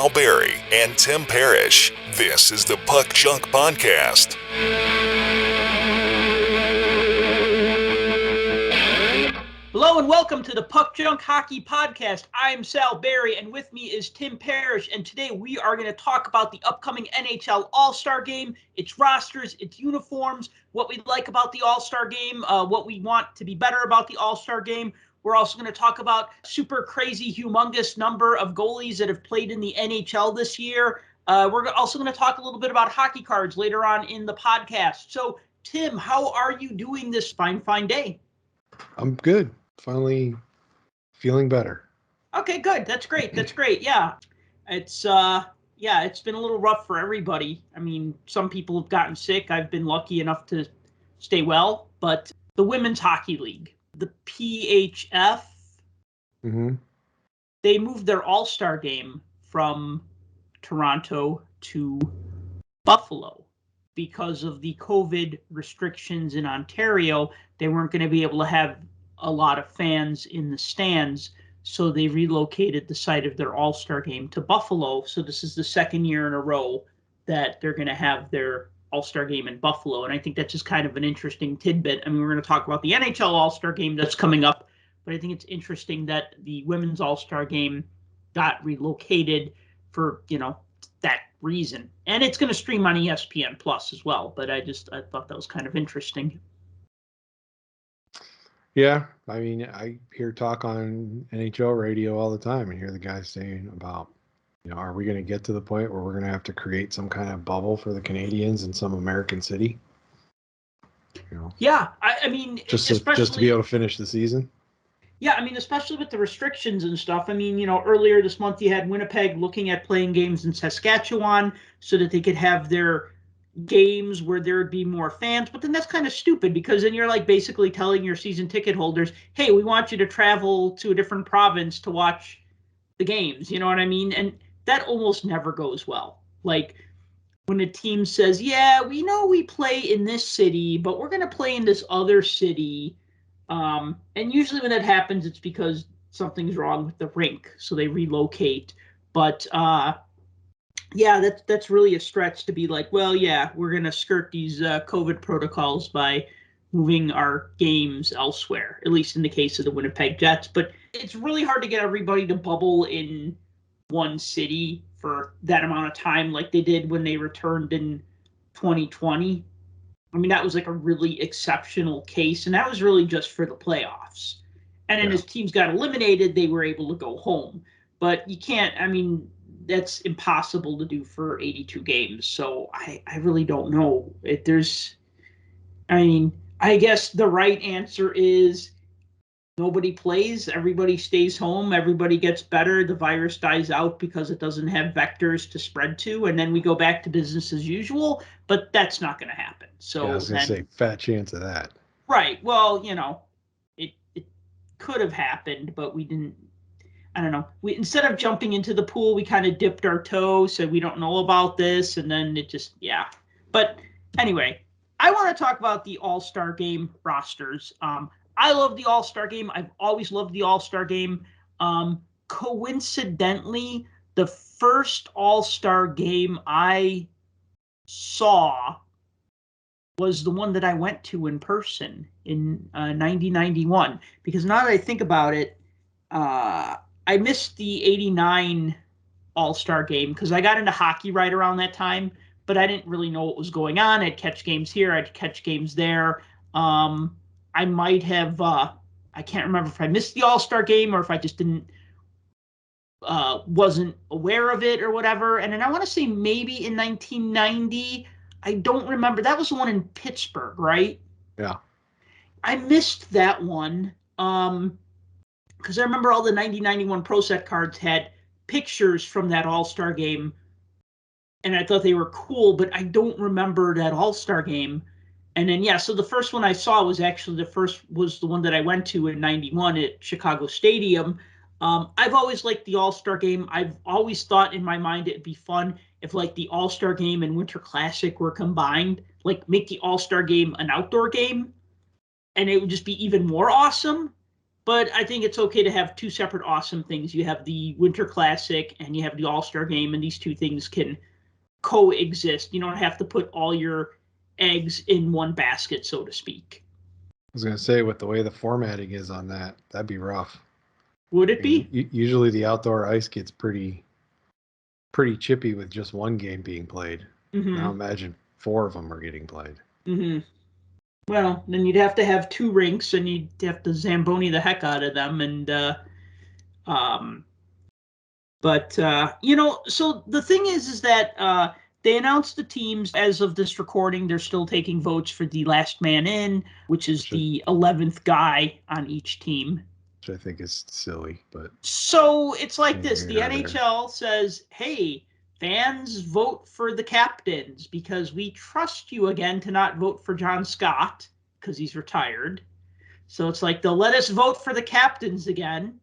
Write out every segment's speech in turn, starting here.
Sal Berry and Tim Parish. This is the Puck Junk Podcast. Hello and welcome to the Puck Junk Hockey Podcast. I'm Sal Berry and with me is Tim Parish, and today we are going to talk about the upcoming NHL All-Star Game, its rosters, its uniforms, what we like about the All-Star Game, what we want to be better about the All-Star Game. We're also going to talk about super crazy, humongous number of goalies that have played in the NHL this year. We're also going to talk a little bit about hockey cards later on in the podcast. So, Tim, how are you doing this fine day? I'm good. Finally feeling better. Okay, good. That's great. Yeah. It's been a little rough for everybody. I mean, some people have gotten sick. I've been lucky enough to stay well, but the Women's Hockey League, the PHF, they moved their All-Star Game from Toronto to Buffalo because of the COVID restrictions in Ontario. They weren't going to be able to have a lot of fans in the stands, so they relocated the site of their All-Star Game to Buffalo. So this is the second year in a row that they're going to have their All-Star Game in Buffalo, and I think that's just kind of an interesting tidbit. I mean, we're going to talk about the NHL All-Star Game that's coming up, but I think it's interesting that the Women's All-Star Game got relocated for, that reason. And it's going to stream on ESPN Plus as well, but I thought that was kind of interesting. Yeah, I mean, I hear talk on NHL radio all the time and hear the guys saying about, are we going to get to the point where we're going to have to create some kind of bubble for the Canadians in some American city? Yeah, I mean, just to be able to finish the season. Yeah, I mean, especially with the restrictions and stuff. I mean, earlier this month you had Winnipeg looking at playing games in Saskatchewan so that they could have their games where there would be more fans. But then that's kind of stupid, because then you're like basically telling your season ticket holders, hey, we want you to travel to a different province to watch the games. You know what I mean? And that almost never goes well. Like when a team says, yeah, we know we play in this city, but we're going to play in this other city. And usually when that happens, it's because something's wrong with the rink, so they relocate. But that's really a stretch to be like, well, yeah, we're going to skirt these COVID protocols by moving our games elsewhere, at least in the case of the Winnipeg Jets. But it's really hard to get everybody to bubble in one city for that amount of time like they did when they returned in 2020. I mean, that was like a really exceptional case, and that was really just for the playoffs. And then as teams got eliminated, they were able to go home. But you can't, I mean, that's impossible to do for 82 games. So I really don't know. I guess the right answer is nobody plays, everybody stays home, everybody gets better, the virus dies out because it doesn't have vectors to spread to, and then we go back to business as usual, but that's not going to happen. So I was going to say, fat chance of that. Right. Well, it could have happened, but we didn't. I don't know. Instead of jumping into the pool, we kind of dipped our toe, said we don't know about this, and then it just, yeah. But anyway, I want to talk about the All-Star Game rosters. I love the All-Star Game. I've always loved the All-Star Game. Coincidentally, the first All-Star Game I saw was the one that I went to in person in 1991. Because now that I think about it, I missed the 89 All-Star Game because I got into hockey right around that time, but I didn't really know what was going on. I'd catch games here, I'd catch games there. I might have, I can't remember if I missed the All-Star Game or if I just wasn't aware of it or whatever. And then I want to say maybe in 1990, I don't remember. That was the one in Pittsburgh, right? Yeah. I missed that one because I remember all the 1991 Pro Set cards had pictures from that All-Star Game, and I thought they were cool, but I don't remember that All-Star Game. And then, so the first one I saw was actually the one that I went to in 91 at Chicago Stadium. I've always liked the All-Star Game. I've always thought in my mind it'd be fun if like the All-Star Game and Winter Classic were combined, like make the All-Star Game an outdoor game, and it would just be even more awesome. But I think it's okay to have two separate awesome things. You have the Winter Classic and you have the All-Star Game, and these two things can coexist. You don't have to put all your eggs in one basket, so to speak. I was going to say, with the way the formatting is on that, that'd be rough. Would it be? Usually the outdoor ice gets pretty chippy with just one game being played. Mm-hmm. Now imagine 4 of them are getting played. Mm-hmm. Well, then you'd have to have 2 rinks, and you'd have to Zamboni the heck out of them. And so the thing is that they announced the teams. As of this recording, they're still taking votes for the last man in, which is the 11th guy on each team. Which I think is silly, but so it's like this: the NHL says, "Hey, fans, vote for the captains because we trust you again to not vote for John Scott because he's retired." So it's like they'll let us vote for the captains again,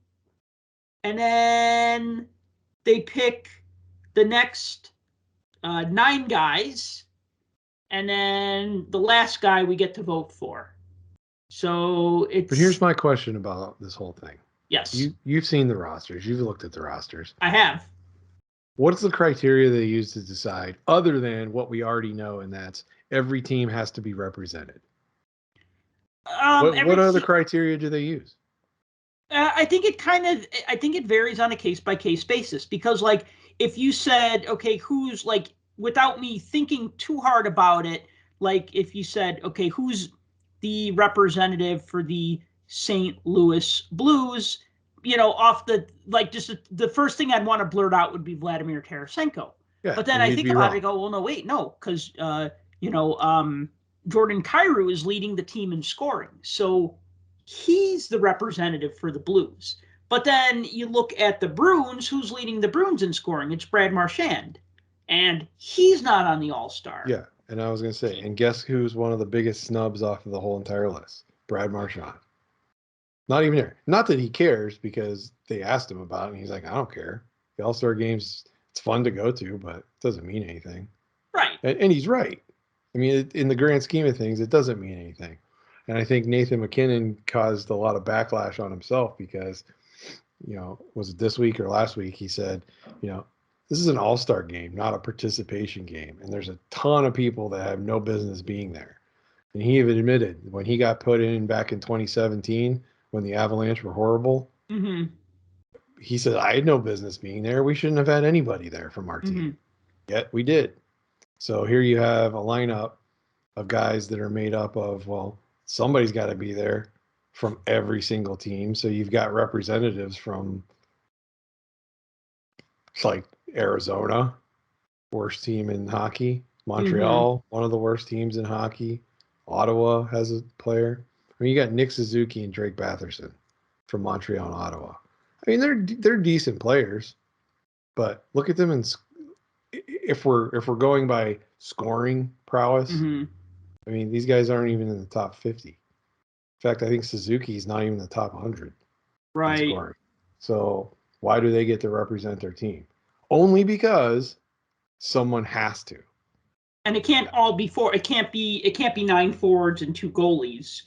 and then they pick the next 9 guys, and then the last guy we get to vote for. So it's. But here's my question about this whole thing. Yes. You've seen the rosters. You've looked at the rosters. I have. What's the criteria they use to decide, other than what we already know, and that's every team has to be represented? What other criteria do they use? I think it varies on a case-by-case basis, because, like, if you said, okay, who's, like, without me thinking too hard about it, like, if you said, okay, who's the representative for the St. Louis Blues, off the, like, just the first thing I'd want to blurt out would be Vladimir Tarasenko. Yeah, but then I think about it, I go, well, no, wait, no, because, Jordan Kyrou is leading the team in scoring. So he's the representative for the Blues. But then you look at the Bruins, who's leading the Bruins in scoring? It's Brad Marchand. And he's not on the All-Star. Yeah, and I was going to say, and guess who's one of the biggest snubs off of the whole entire list? Brad Marchand. Not even there. Not that he cares, because they asked him about it, and he's like, I don't care. The All-Star games, it's fun to go to, but it doesn't mean anything. Right. And he's right. I mean, in the grand scheme of things, it doesn't mean anything. And I think Nathan McKinnon caused a lot of backlash on himself because, was it this week or last week? He said, this is an all-star game, not a participation game. And there's a ton of people that have no business being there. And he even admitted when he got put in back in 2017, when the Avalanche were horrible, he said, I had no business being there. We shouldn't have had anybody there from our team. Yet we did. So here you have a lineup of guys that are made up of, well, somebody's got to be there from every single team. So you've got representatives from, like, Arizona, worst team in hockey. Montreal, one of the worst teams in hockey. Ottawa has a player. I mean, you got Nick Suzuki and Drake Batherson from Montreal and Ottawa. I mean, they're decent players, but look at them in. If we're going by scoring prowess, I mean, these guys aren't even in the top 50. In fact, I think Suzuki's not even in the top 100. Right. In scoring. So why do they get to represent their team? Only because someone has to. And it can't all be it can't be 9 forwards and 2 goalies.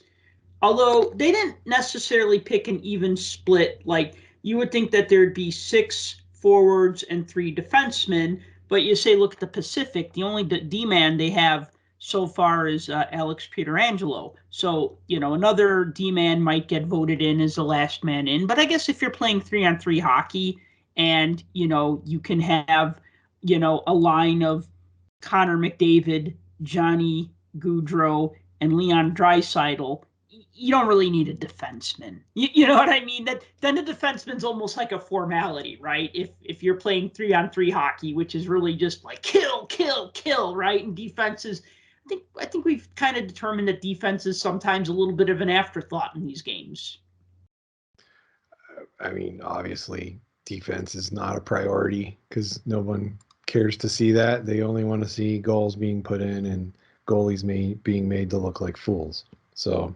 Although they didn't necessarily pick an even split. Like, you would think that there'd be 6 forwards and 3 defensemen. But you say, look at the Pacific, the only D-man they have so far is Alex Pietrangelo. So, another D-man might get voted in as the last man in. But I guess if you're playing 3-on-3 hockey and, you can have, a line of Connor McDavid, Johnny Gaudreau, and Leon Draisaitl, you don't really need a defenseman. You know what I mean? Then the defenseman's almost like a formality, right? If you're playing 3-on-3 hockey, which is really just like kill, kill, kill, right? And defenses, I think we've kind of determined that defense is sometimes a little bit of an afterthought in these games. I mean, obviously, defense is not a priority because no one cares to see that. They only want to see goals being put in and goalies being made to look like fools. So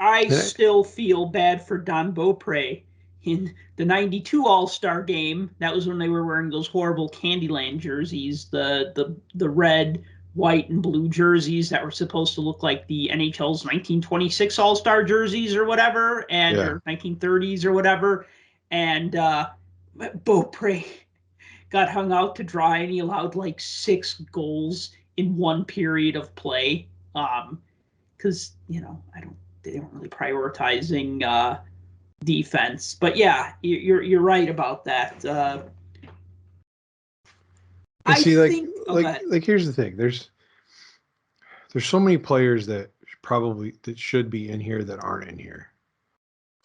I still feel bad for Don Beaupre in the 92 All-Star Game. That was when they were wearing those horrible Candyland jerseys, the red, white and blue jerseys that were supposed to look like the NHL's 1926 All-Star jerseys or whatever, or 1930s or whatever. And Beaupre got hung out to dry, and he allowed like 6 goals in one period of play. Because they weren't really prioritizing defense. But yeah, you're right about that. Here's the thing. There's so many players that should be in here that aren't in here.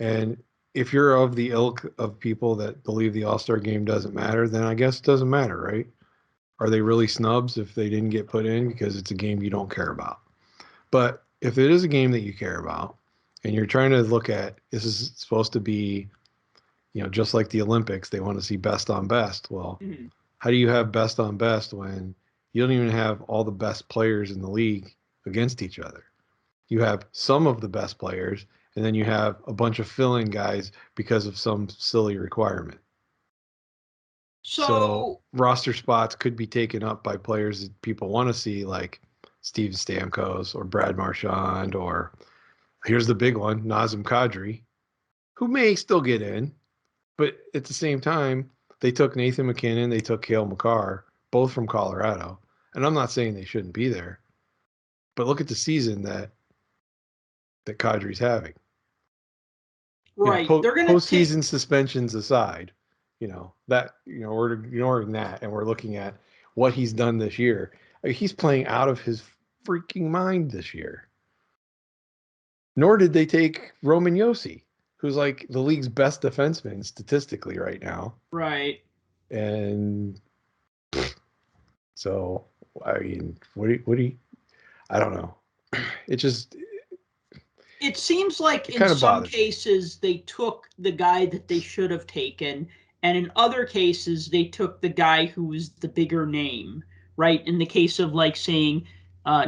And if you're of the ilk of people that believe the All-Star game doesn't matter, then I guess it doesn't matter, right? Are they really snubs if they didn't get put in because it's a game you don't care about? But if it is a game that you care about and you're trying to look at, this is supposed to be, just like the Olympics, they want to see best on best. Well, how do you have best on best when you don't even have all the best players in the league against each other? You have some of the best players, and then you have a bunch of fill-in guys because of some silly requirement. So roster spots could be taken up by players that people want to see, like Steve Stamkos or Brad Marchand, or here's the big one, Nazem Kadri, who may still get in, but at the same time, they took Nathan McKinnon, they took Cale Makar, both from Colorado. And I'm not saying they shouldn't be there, but look at the season that Kadri's having. Right. They're going to postseason suspensions aside, we're ignoring that, and we're looking at what he's done this year. He's playing out of his freaking mind this year. Nor did they take Roman Josi, who's like the league's best defenseman statistically right now. Right. And so, I mean, what do you, I don't know. It seems like in some cases they took the guy that they should have taken, and in other cases they took the guy who was the bigger name, right? In the case of like saying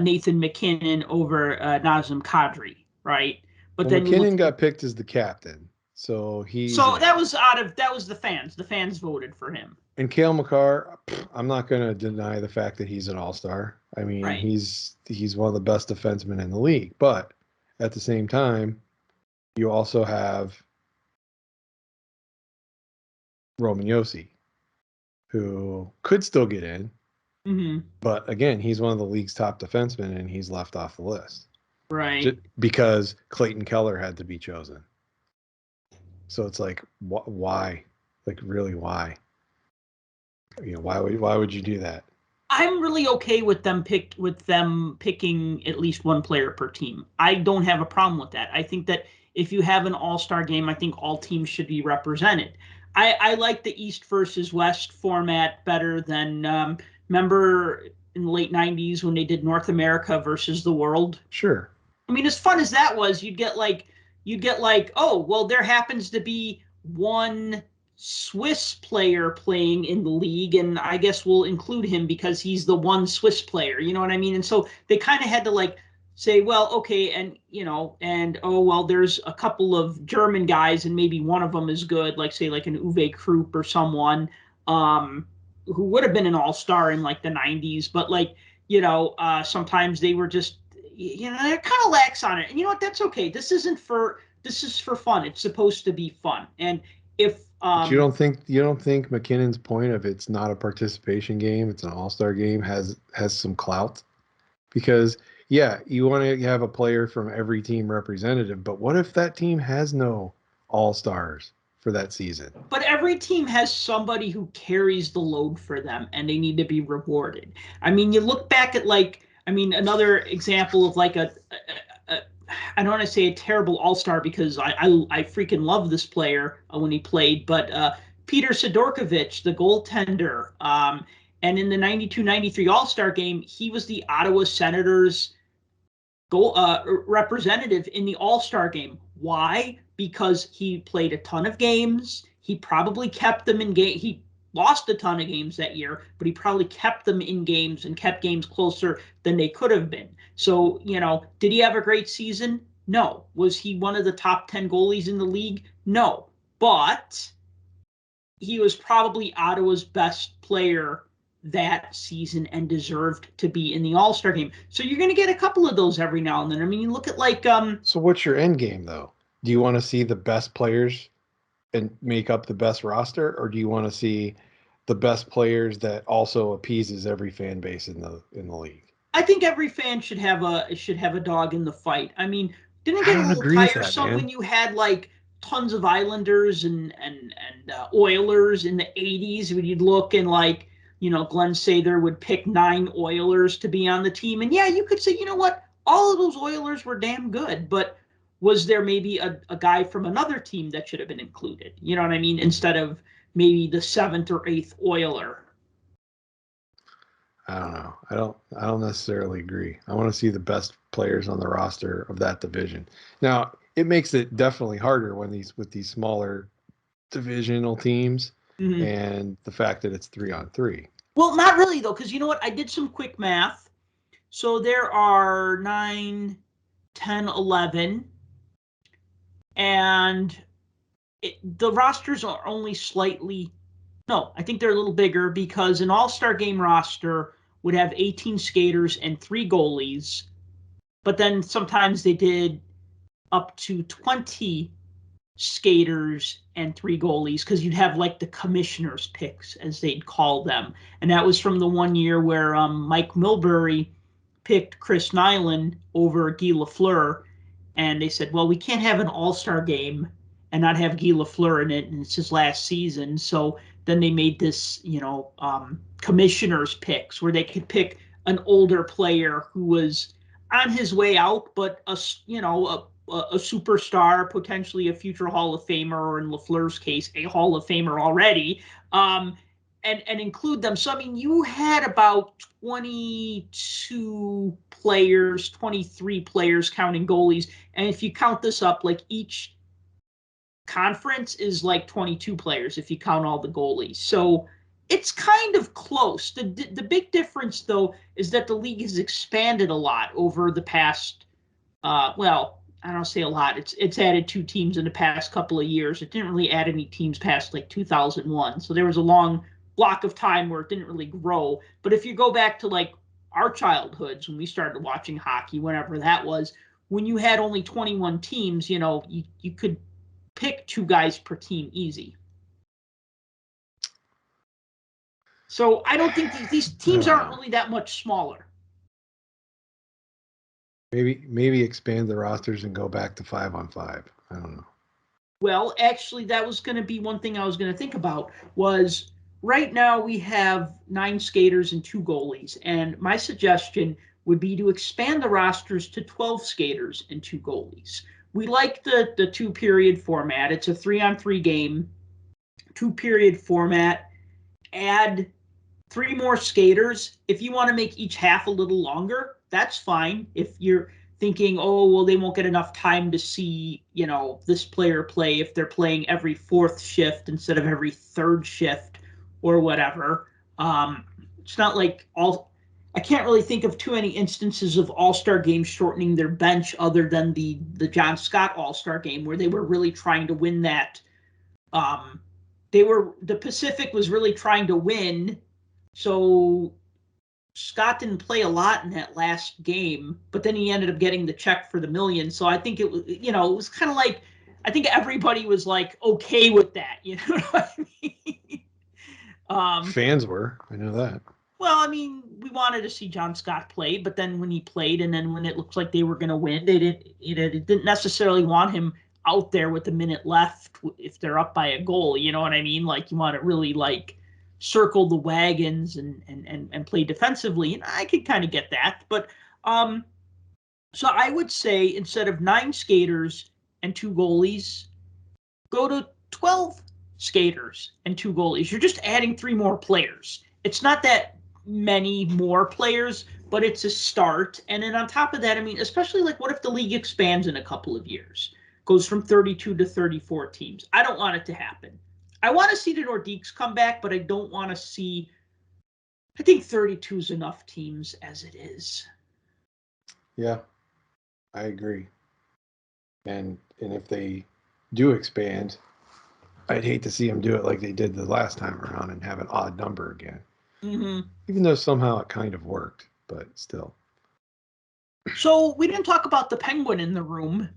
Nathan McKinnon over Nazem Kadri, right? But then McKinnon got picked as the captain, so that was the fans. The fans voted for him. And Cale Makar, I'm not going to deny the fact that he's an all-star. I mean, right. he's one of the best defensemen in the league, but at the same time, you also have Roman Josi, who could still get in. Mm-hmm. But again, he's one of the league's top defensemen, and he's left off the list. Right. Just because Clayton Keller had to be chosen. So it's like, why? Like, really, why? Why would you do that? I'm really okay with them picking at least one player per team. I don't have a problem with that. I think that if you have an all-star game, I think all teams should be represented. I like the East versus West format better than remember in the late 90s when they did North America versus the world. Sure. I mean, as fun as that was, you'd get like, oh, well, there happens to be one Swiss player playing in the league, and I guess we'll include him because he's the one Swiss player. You know what I mean? And so they kind of had to like say, well, okay, and oh, well, there's a couple of German guys, and maybe one of them is good, like say like an Uwe Krupp or someone who would have been an all-star in like the 90s, but like sometimes they were just they're kind of lax on it. And you know what? That's okay. This is for fun. It's supposed to be fun. And if but you don't think McKinnon's point of it's not a participation game, it's an all-star game has some clout? Because yeah, you want to have a player from every team representative, but what if that team has no all-stars for that season? But every team has somebody who carries the load for them, and they need to be rewarded. I mean, you look back at another example of like I don't want to say a terrible all-star because I freaking love this player when he played, but Peter Sidorkovich, the goaltender, and in the 92-93 All-Star game, he was the Ottawa Senators goal representative in the All-Star game. Why? Because he played a ton of games. He probably kept them in game. He lost a ton of games that year, but he probably kept them in games and kept games closer than they could have been. So, did he have a great season? No. Was he one of the top 10 goalies in the league? No. But he was probably Ottawa's best player that season and deserved to be in the All-Star game. So you're going to get a couple of those every now and then. I mean, you look at like So what's your end game though? Do you want to see the best players and make up the best roster, or do you want to see the best players that also appeases every fan base in the league? I think every fan should have a dog in the fight. I mean, didn't it I get a don't little agree with that, tiresome man. when you had like tons of Islanders and Oilers in the 80s when you'd look and like, you know, Glenn Sather would pick 9 Oilers to be on the team. And yeah, you could say, you know what, all of those Oilers were damn good, but was there maybe a guy from another team that should have been included? You know what I mean? Instead of maybe the 7th or 8th Oiler. I don't know. I don't necessarily agree. I want to see the best players on the roster of that division. Now, it makes it definitely harder when with these smaller divisional teams Mm-hmm. and the fact that it's 3-on-3. Well, not really though, because you know what? I did some quick math. So there are 9, 10, 11, and the rosters are only slightly. No, I think they're a little bigger because an All-Star Game roster would have 18 skaters and 3 goalies, but then sometimes they did up to 20 skaters and 3 goalies because you'd have like the commissioner's picks, as they'd call them. And that was from the one year where Mike Milbury picked Chris Nyland over Guy Lafleur. And they said, well, we can't have an All-Star game and not have Guy Lafleur in it, and it's his last season. So then they made this, you know, commissioner's picks where they could pick an older player who was on his way out, but a superstar, potentially a future Hall of Famer, or in Lafleur's case, a Hall of Famer already, and include them. So, I mean, you had about 22 players, 23 players counting goalies. And if you count this up, like each conference is like 22 players if you count all the goalies. So it's kind of close. The big difference, though, is that the league has expanded a lot over the past, well, I don't say a lot. It's added 2 teams in the past couple of years. It didn't really add any teams past like 2001. So there was a long block of time where it didn't really grow. But if you go back to like our childhoods when we started watching hockey, whenever that was, when you had only 21 teams, you know, you could pick 2 guys per team easy. So I don't think these teams aren't really that much smaller. Maybe expand the rosters and go back to 5-on-5. I don't know. Well, actually, that was going to be one thing I was going to think about was right now we have 9 skaters and 2 goalies. And my suggestion would be to expand the rosters to 12 skaters and 2 goalies. We like the 2-period format. It's a 3-on-3 game, 2-period format. Add 3 more skaters. If you want to make each half a little longer, that's fine. If you're thinking, oh, well, they won't get enough time to see, you know, this player play if they're playing every 4th shift instead of every 3rd shift or whatever. It's not like I can't really think of too many instances of All-Star games shortening their bench other than the John Scott All-Star game where they were really trying to win that. The Pacific was really trying to win, so Scott didn't play a lot in that last game, but then he ended up getting the check for the million. So I think it was, you know, it was kind of like, I think everybody was like okay with that. You know what I mean? Fans were. I know that. Well, I mean, we wanted to see John Scott play, but then when he played, and then when it looked like they were going to win, they didn't necessarily want him out there with a minute left if they're up by a goal. You know what I mean? Like you want to really like circle the wagons and play defensively, and I could kind of get that. But so I would say instead of 9 skaters and 2 goalies, go to 12 skaters and 2 goalies. You're just adding 3 more players. It's not that many more players, but it's a start. And then on top of that, I mean, especially like what if the league expands in a couple of years, goes from 32 to 34 teams? I don't want it to happen. I want to see the Nordiques come back, but I don't want to see. I think 32 is enough teams as it is. Yeah, I agree. And if they do expand, I'd hate to see them do it like they did the last time around and have an odd number again. Even though somehow it kind of worked, but still. So we didn't talk about the Penguin in the room.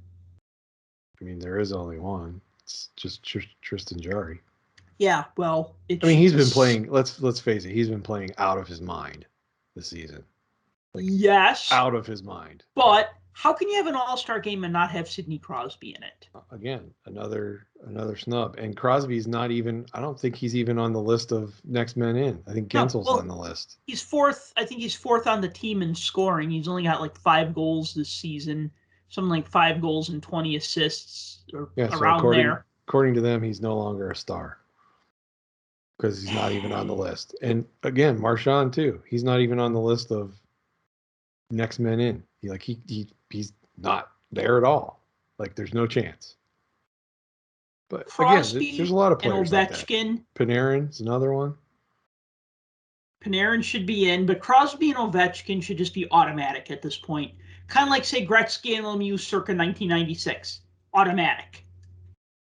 I mean, there is only one. It's just Tristan Jarry. Yeah, well, he's been playing. Let's face it. He's been playing out of his mind this season. Yes, out of his mind. But how can you have an All-Star game and not have Sidney Crosby in it? Again, another snub. And Crosby's not even. I don't think he's even on the list of next men in. I think Gensel's on the list. He's fourth. I think he's fourth on the team in scoring. He's only got like 5 goals this season. Something like 5 goals and 20 assists or around there. According to them, he's no longer a star because he's not even on the list. And again, Marchand too. He's not even on the list of next men in. He's not there at all. Like there's no chance. But Crosby, again, there's a lot of players and Ovechkin. Like that. Panarin's another one. Panarin should be in, but Crosby and Ovechkin should just be automatic at this point. Kind of like, say, Gretzky and Lemieux circa 1996. Automatic.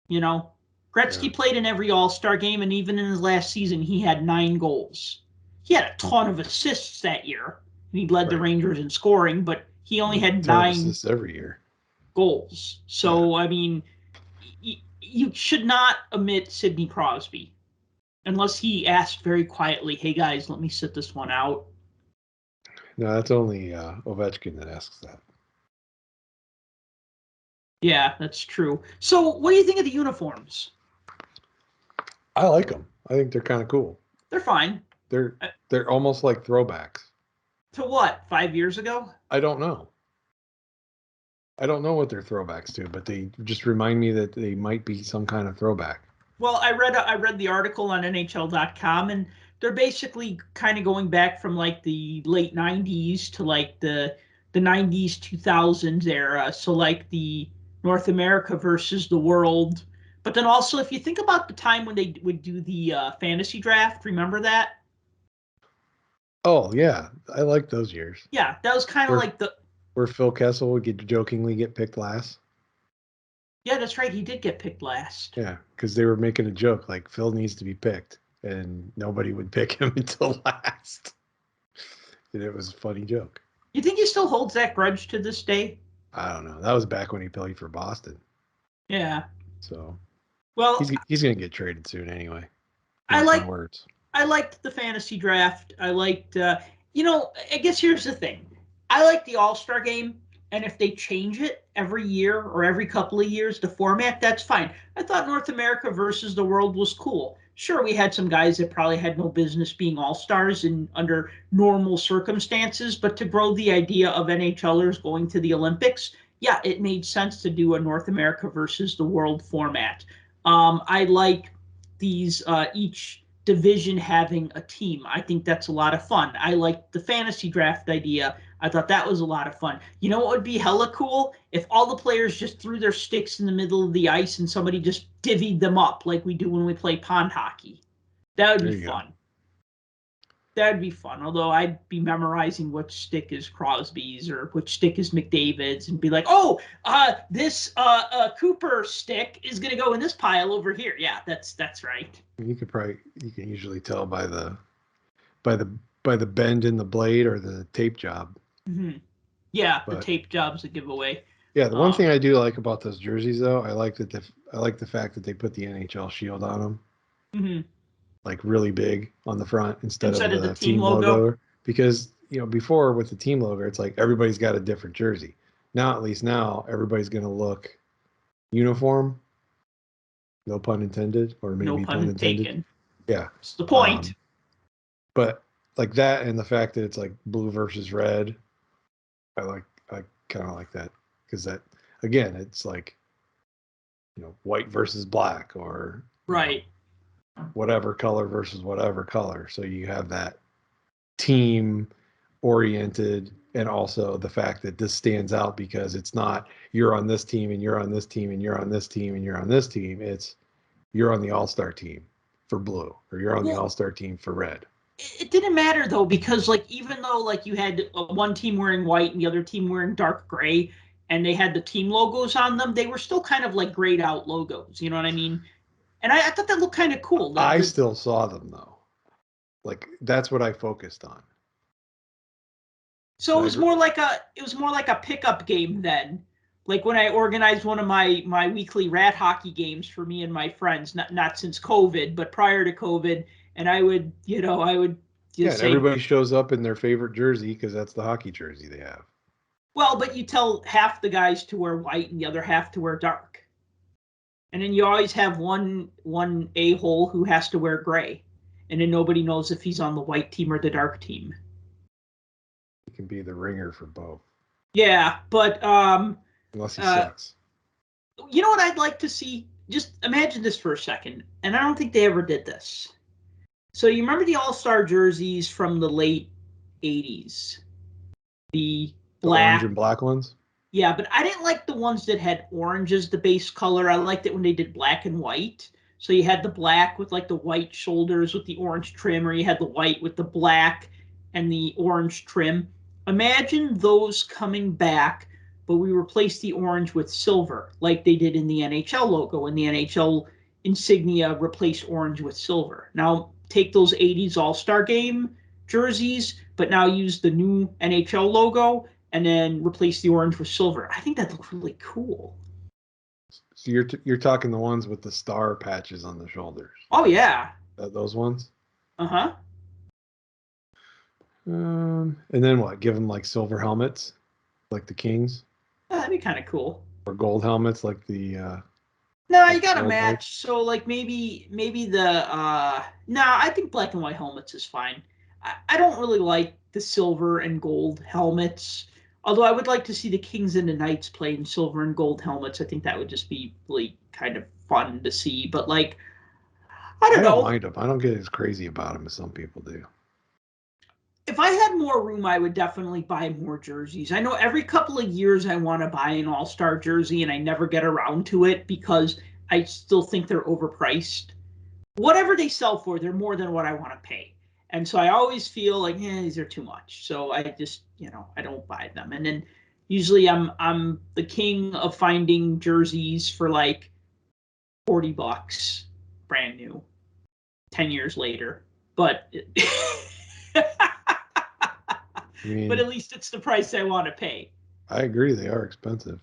You know? Gretzky played in every All-Star game, and even in his last season, he had 9 goals. He had a ton of assists that year. And he led the Rangers in scoring, but he only had 9 assists every year. Goals. So, I mean, you should not omit Sidney Crosby. Unless he asked very quietly, hey, guys, let me sit this one out. No, that's only Ovechkin that asks that. Yeah, that's true. So what do you think of the uniforms? I like them. I think they're kind of cool. They're fine. They're almost like throwbacks. To what, 5 years ago? I don't know. I don't know what they're throwbacks to, but they just remind me that they might be some kind of throwback. Well, I read the article on NHL.com, and they're basically kind of going back from like the late 90s to like the 90s, 2000s era. So like the North America versus the world. But then also, if you think about the time when they would do the fantasy draft, remember that? Oh, yeah. I like those years. Yeah, that was kind of like where Phil Kessel would jokingly get picked last. Yeah, that's right. He did get picked last. Yeah, because they were making a joke like Phil needs to be picked, and nobody would pick him until last. And it was a funny joke. You think he still holds that grudge to this day? I don't know. That was back when he played for Boston. Yeah. So, well, he's going to get traded soon anyway. I liked the fantasy draft. I liked, I guess here's the thing. I like the All-Star game. And if they change it every year or every couple of years, the format, that's fine. I thought North America versus the world was cool. Sure, we had some guys that probably had no business being all-stars under normal circumstances, but to grow the idea of NHLers going to the Olympics, yeah, it made sense to do a North America versus the world format. I like these each division having a team. I think that's a lot of fun. I like the fantasy draft idea. I thought that was a lot of fun. You know what would be hella cool? If all the players just threw their sticks in the middle of the ice and somebody just divvied them up like we do when we play pond hockey. That would be fun. That would be fun. Although I'd be memorizing which stick is Crosby's or which stick is McDavid's and be like, oh, this Cooper stick is going to go in this pile over here. Yeah, that's right. You can usually tell by the bend in the blade or the tape job. Mm-hmm. Yeah, the tape job's a giveaway. Yeah, the one thing I do like about those jerseys, though, I like the fact that they put the NHL shield on them, like really big on the front instead of the team logo. Because before with the team logo, it's like everybody's got a different jersey. Now, at least now, everybody's going to look uniform. No pun intended, or maybe no pun intended. Taken. Yeah, that's the point. But like that, and the fact that it's like blue versus red. I kind of like that because that again, it's like white versus black or whatever color versus whatever color. So you have that team oriented, and also the fact that this stands out because it's not you're on this team and you're on this team and you're on this team and you're on this team. It's you're on the All-Star team for blue or you're on the All-Star team for red. It didn't matter though, because even though you had one team wearing white and the other team wearing dark gray, and they had the team logos on them, they were still kind of like grayed out logos. You know what I mean? And I thought that looked kind of cool. I still saw them though. Like that's what I focused on. So it was more like a pickup game then. Like when I organized one of my weekly rat hockey games for me and my friends, not since COVID, but prior to COVID, and I would just And say, everybody shows up in their favorite jersey because that's the hockey jersey they have. well, but you tell half the guys to wear white and the other half to wear dark. And then you always have one a-hole who has to wear gray. And then nobody knows if he's on the white team or the dark team. He can be the ringer for both. Yeah, but unless he sucks. You know what I'd like to see? Just imagine this for a second. And I don't think they ever did this. So you remember the All-Star jerseys from the late 80s? The black. Orange and black ones? Yeah, but I didn't like the ones that had orange as the base color. I liked it when they did black and white. So you had the black with like the white shoulders with the orange trim, or you had the white with the black and the orange trim. Imagine those coming back, but we replaced the orange with silver, like they did in the NHL logo, and the NHL insignia replaced orange with silver. Now take those 80s All-Star Game jerseys, but now use the new NHL logo and then replace the orange with silver. I think that looks really cool. So you're talking the ones with the star patches on the shoulders. Oh yeah, those ones. Uh-huh. And then what? Give them like silver helmets, like the Kings. That'd be kind of cool. Or gold helmets, like the. No, you got to match. So like maybe the. No, I think black and white helmets is fine. I don't really like the silver and gold helmets. Although I would like to see the Kings and the Knights play in silver and gold helmets. I think that would just be really kind of fun to see. But like, I don't know. I don't mind them. I don't get as crazy about them as some people do. If I had more room, I would definitely buy more jerseys. I know every couple of years I want to buy an All-Star jersey, and I never get around to it because I still think they're overpriced. Whatever they sell for, they're more than what I want to pay. And so I always feel like, these are too much. So I just, I don't buy them. And then usually I'm the king of finding jerseys for like $40, brand new, 10 years later. But but at least it's the price I want to pay. I agree, they are expensive,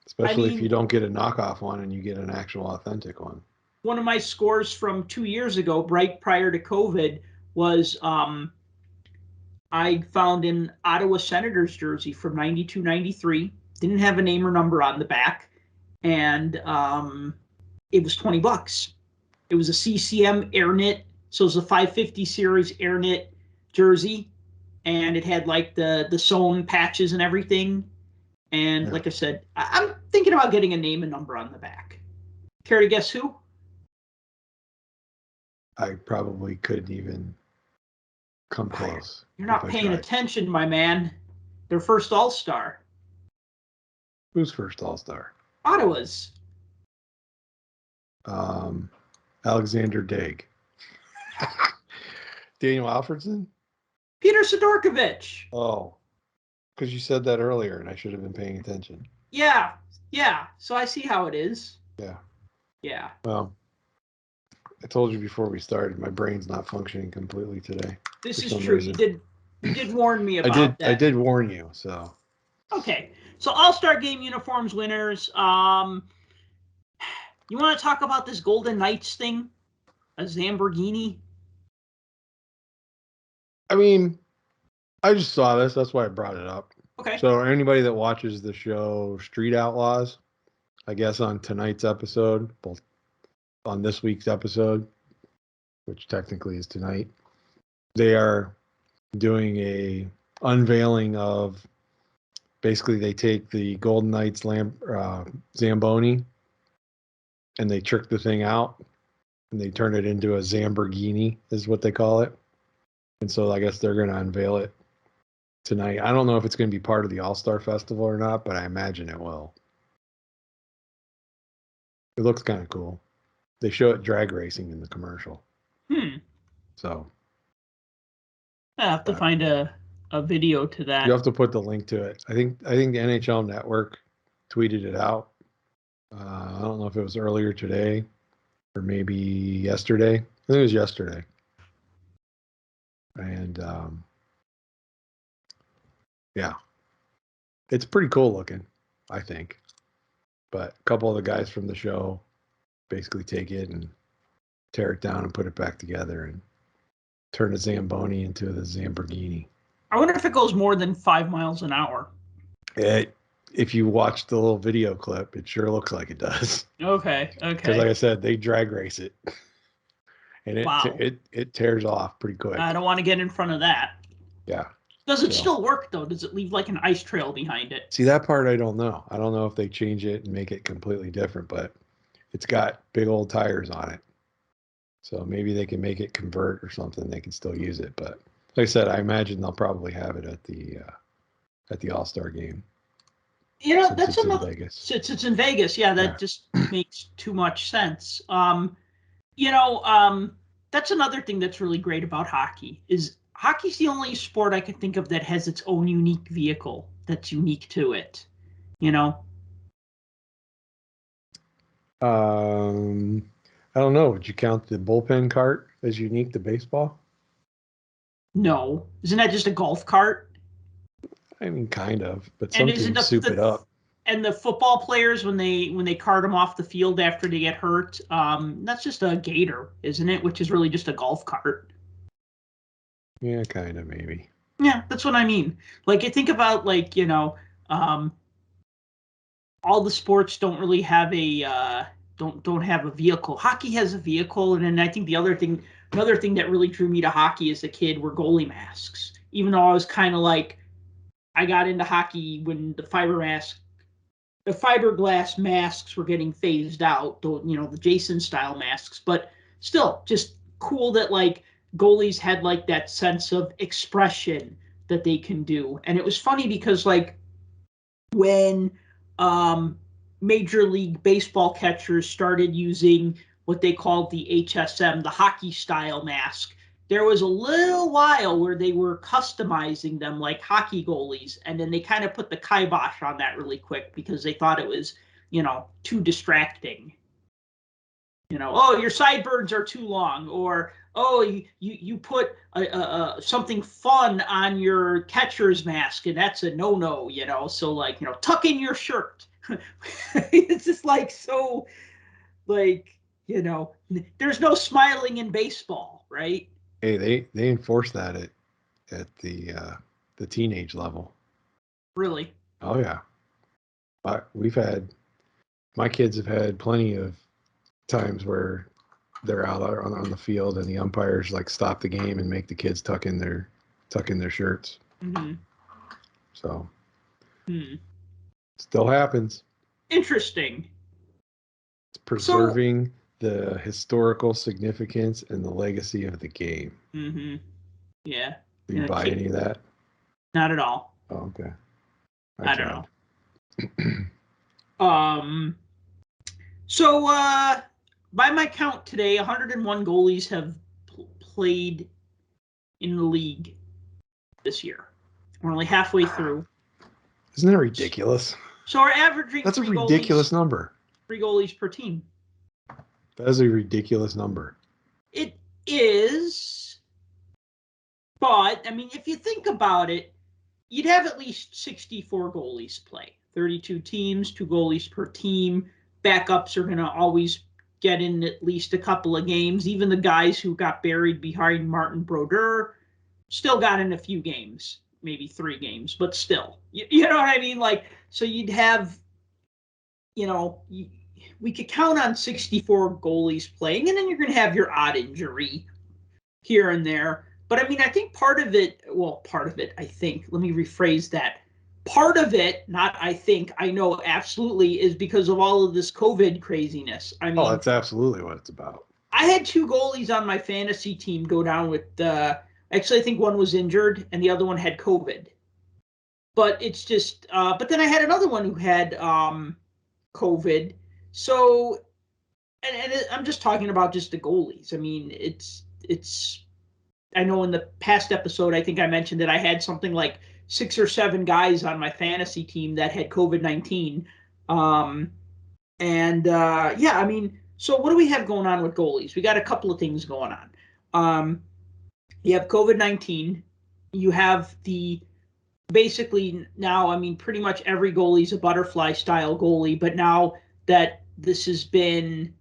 especially if you don't get a knockoff one and you get an actual authentic one. One of my scores from 2 years ago, right prior to COVID, was I found an Ottawa Senators jersey from 92-93. Didn't have a name or number on the back, and it was $20. It was a CCM Airknit, so it was a 550 series Airknit jersey, and it had like the sewn patches and everything. And like I said, I'm thinking about getting a name and number on the back. Care to guess who? I probably couldn't even come close. You're not paying attention, my man. Their first All-Star. Who's first All-Star? Ottawa's. Alexander Daig. Daniel Alfredson? Peter Sidorkovich. Oh, because you said that earlier and I should have been paying attention. Yeah. So I see how it is. Yeah. Well, I told you before we started, my brain's not functioning completely today. This is true. Reason. You did warn me about that. I did warn you, so. Okay. So All-Star Game uniforms winners. You want to talk about this Golden Knights thing? A Lamborghini? I mean, I just saw this. That's why I brought it up. Okay. So anybody that watches the show Street Outlaws, I guess on tonight's episode, both on this week's episode, which technically is tonight, they are doing a unveiling of, basically they take the Golden Knights Zamboni and they trick the thing out and they turn it into a Zamborghini is what they call it. And so I guess they're going to unveil it tonight. I don't know if it's going to be part of the All-Star Festival or not, but I imagine it will. It looks kind of cool. They show it drag racing in the commercial. So I have to find a video to that. You have to put the link to it. I think the NHL Network tweeted it out. I don't know if it was earlier today or maybe yesterday. I think it was yesterday. And yeah, it's pretty cool looking, I think. But a couple of the guys from the show basically take it and tear it down and put it back together and turn a Zamboni into the Zamborghini. I wonder if it goes more than 5 miles an hour. If you watch the little video clip, it sure looks like it does. Okay. Because like I said, they drag race it. And Wow. it tears off pretty quick. I don't want to get in front of that. Yeah. Does it still work, though? Does it leave like an ice trail behind it? See, that part I don't know. I don't know if they change it and make it completely different, but it's got big old tires on it. So maybe they can make it convert or something. They can still use it. But like I said, I imagine they'll probably have it at the All-Star Game. You know, that's in another. Vegas. It's in Vegas. Yeah, that just makes too much sense. That's another thing that's really great about hockey is hockey's the only sport I can think of that has its own unique vehicle that's unique to it. You know? I don't know. Would you count the bullpen cart as unique to baseball? No. Isn't that just a golf cart? I mean, kind of, but some teams soup it up. And the football players, when they cart them off the field after they get hurt, that's just a gator, isn't it? Which is really just a golf cart. Yeah, kind of, maybe. Yeah, that's what I mean. Like, you think about, like, all the sports don't really have a don't have a vehicle. Hockey has a vehicle, and then I think another thing that really drew me to hockey as a kid were goalie masks. Even though I was kind of like, I got into hockey when the fiberglass masks were getting phased out, the Jason style masks, but still just cool that like goalies had like that sense of expression that they can do. And it was funny because like when Major League Baseball catchers started using what they called the HSM, the hockey style mask, there was a little while where they were customizing them like hockey goalies, and then they kind of put the kibosh on that really quick because they thought it was, too distracting. Oh, your sideburns are too long, or oh, you put something fun on your catcher's mask, and that's a no-no, So like, tuck in your shirt. It's just like so, like, there's no smiling in baseball, right? Hey, they enforce that at the teenage level. Really? Oh yeah. My kids have had plenty of times where they're out on the field and the umpires like stop the game and make the kids tuck in their shirts. Mm-hmm. So still happens. Interesting. It's preserving the historical significance and the legacy of the game. Mm-hmm. Yeah. Do you buy any of that? Not at all. Oh, okay. I don't know. So by my count today, 101 goalies have played in the league this year. We're only halfway through. Isn't that ridiculous? So we're averaging. That's a ridiculous number. 3 goalies per team. That is a ridiculous number. It is, but I mean, if you think about it, you'd have at least 64 goalies play. 32 teams, 2 goalies per team. Backups are going to always get in at least a couple of games. Even the guys who got buried behind Martin Brodeur still got in a few games, maybe 3 games, but still. You know what I mean? Like, so you'd have, we could count on 64 goalies playing, and then you're going to have your odd injury here and there. But I mean, I think part of it, I think, let me rephrase that. Part of it, not I think, I know absolutely, is because of all of this COVID craziness. I mean, that's absolutely what it's about. I had 2 goalies on my fantasy team go down with, actually, I think one was injured and the other one had COVID. But it's just, but then I had another one who had COVID. So, and I'm just talking about just the goalies. I mean, it's, I know in the past episode, I think I mentioned that I had something like 6 or 7 guys on my fantasy team that had COVID-19. Yeah, I mean, so what do we have going on with goalies? We got a couple of things going on. You have COVID-19. You have basically now, I mean, pretty much every goalie's a butterfly style goalie, but now that this has been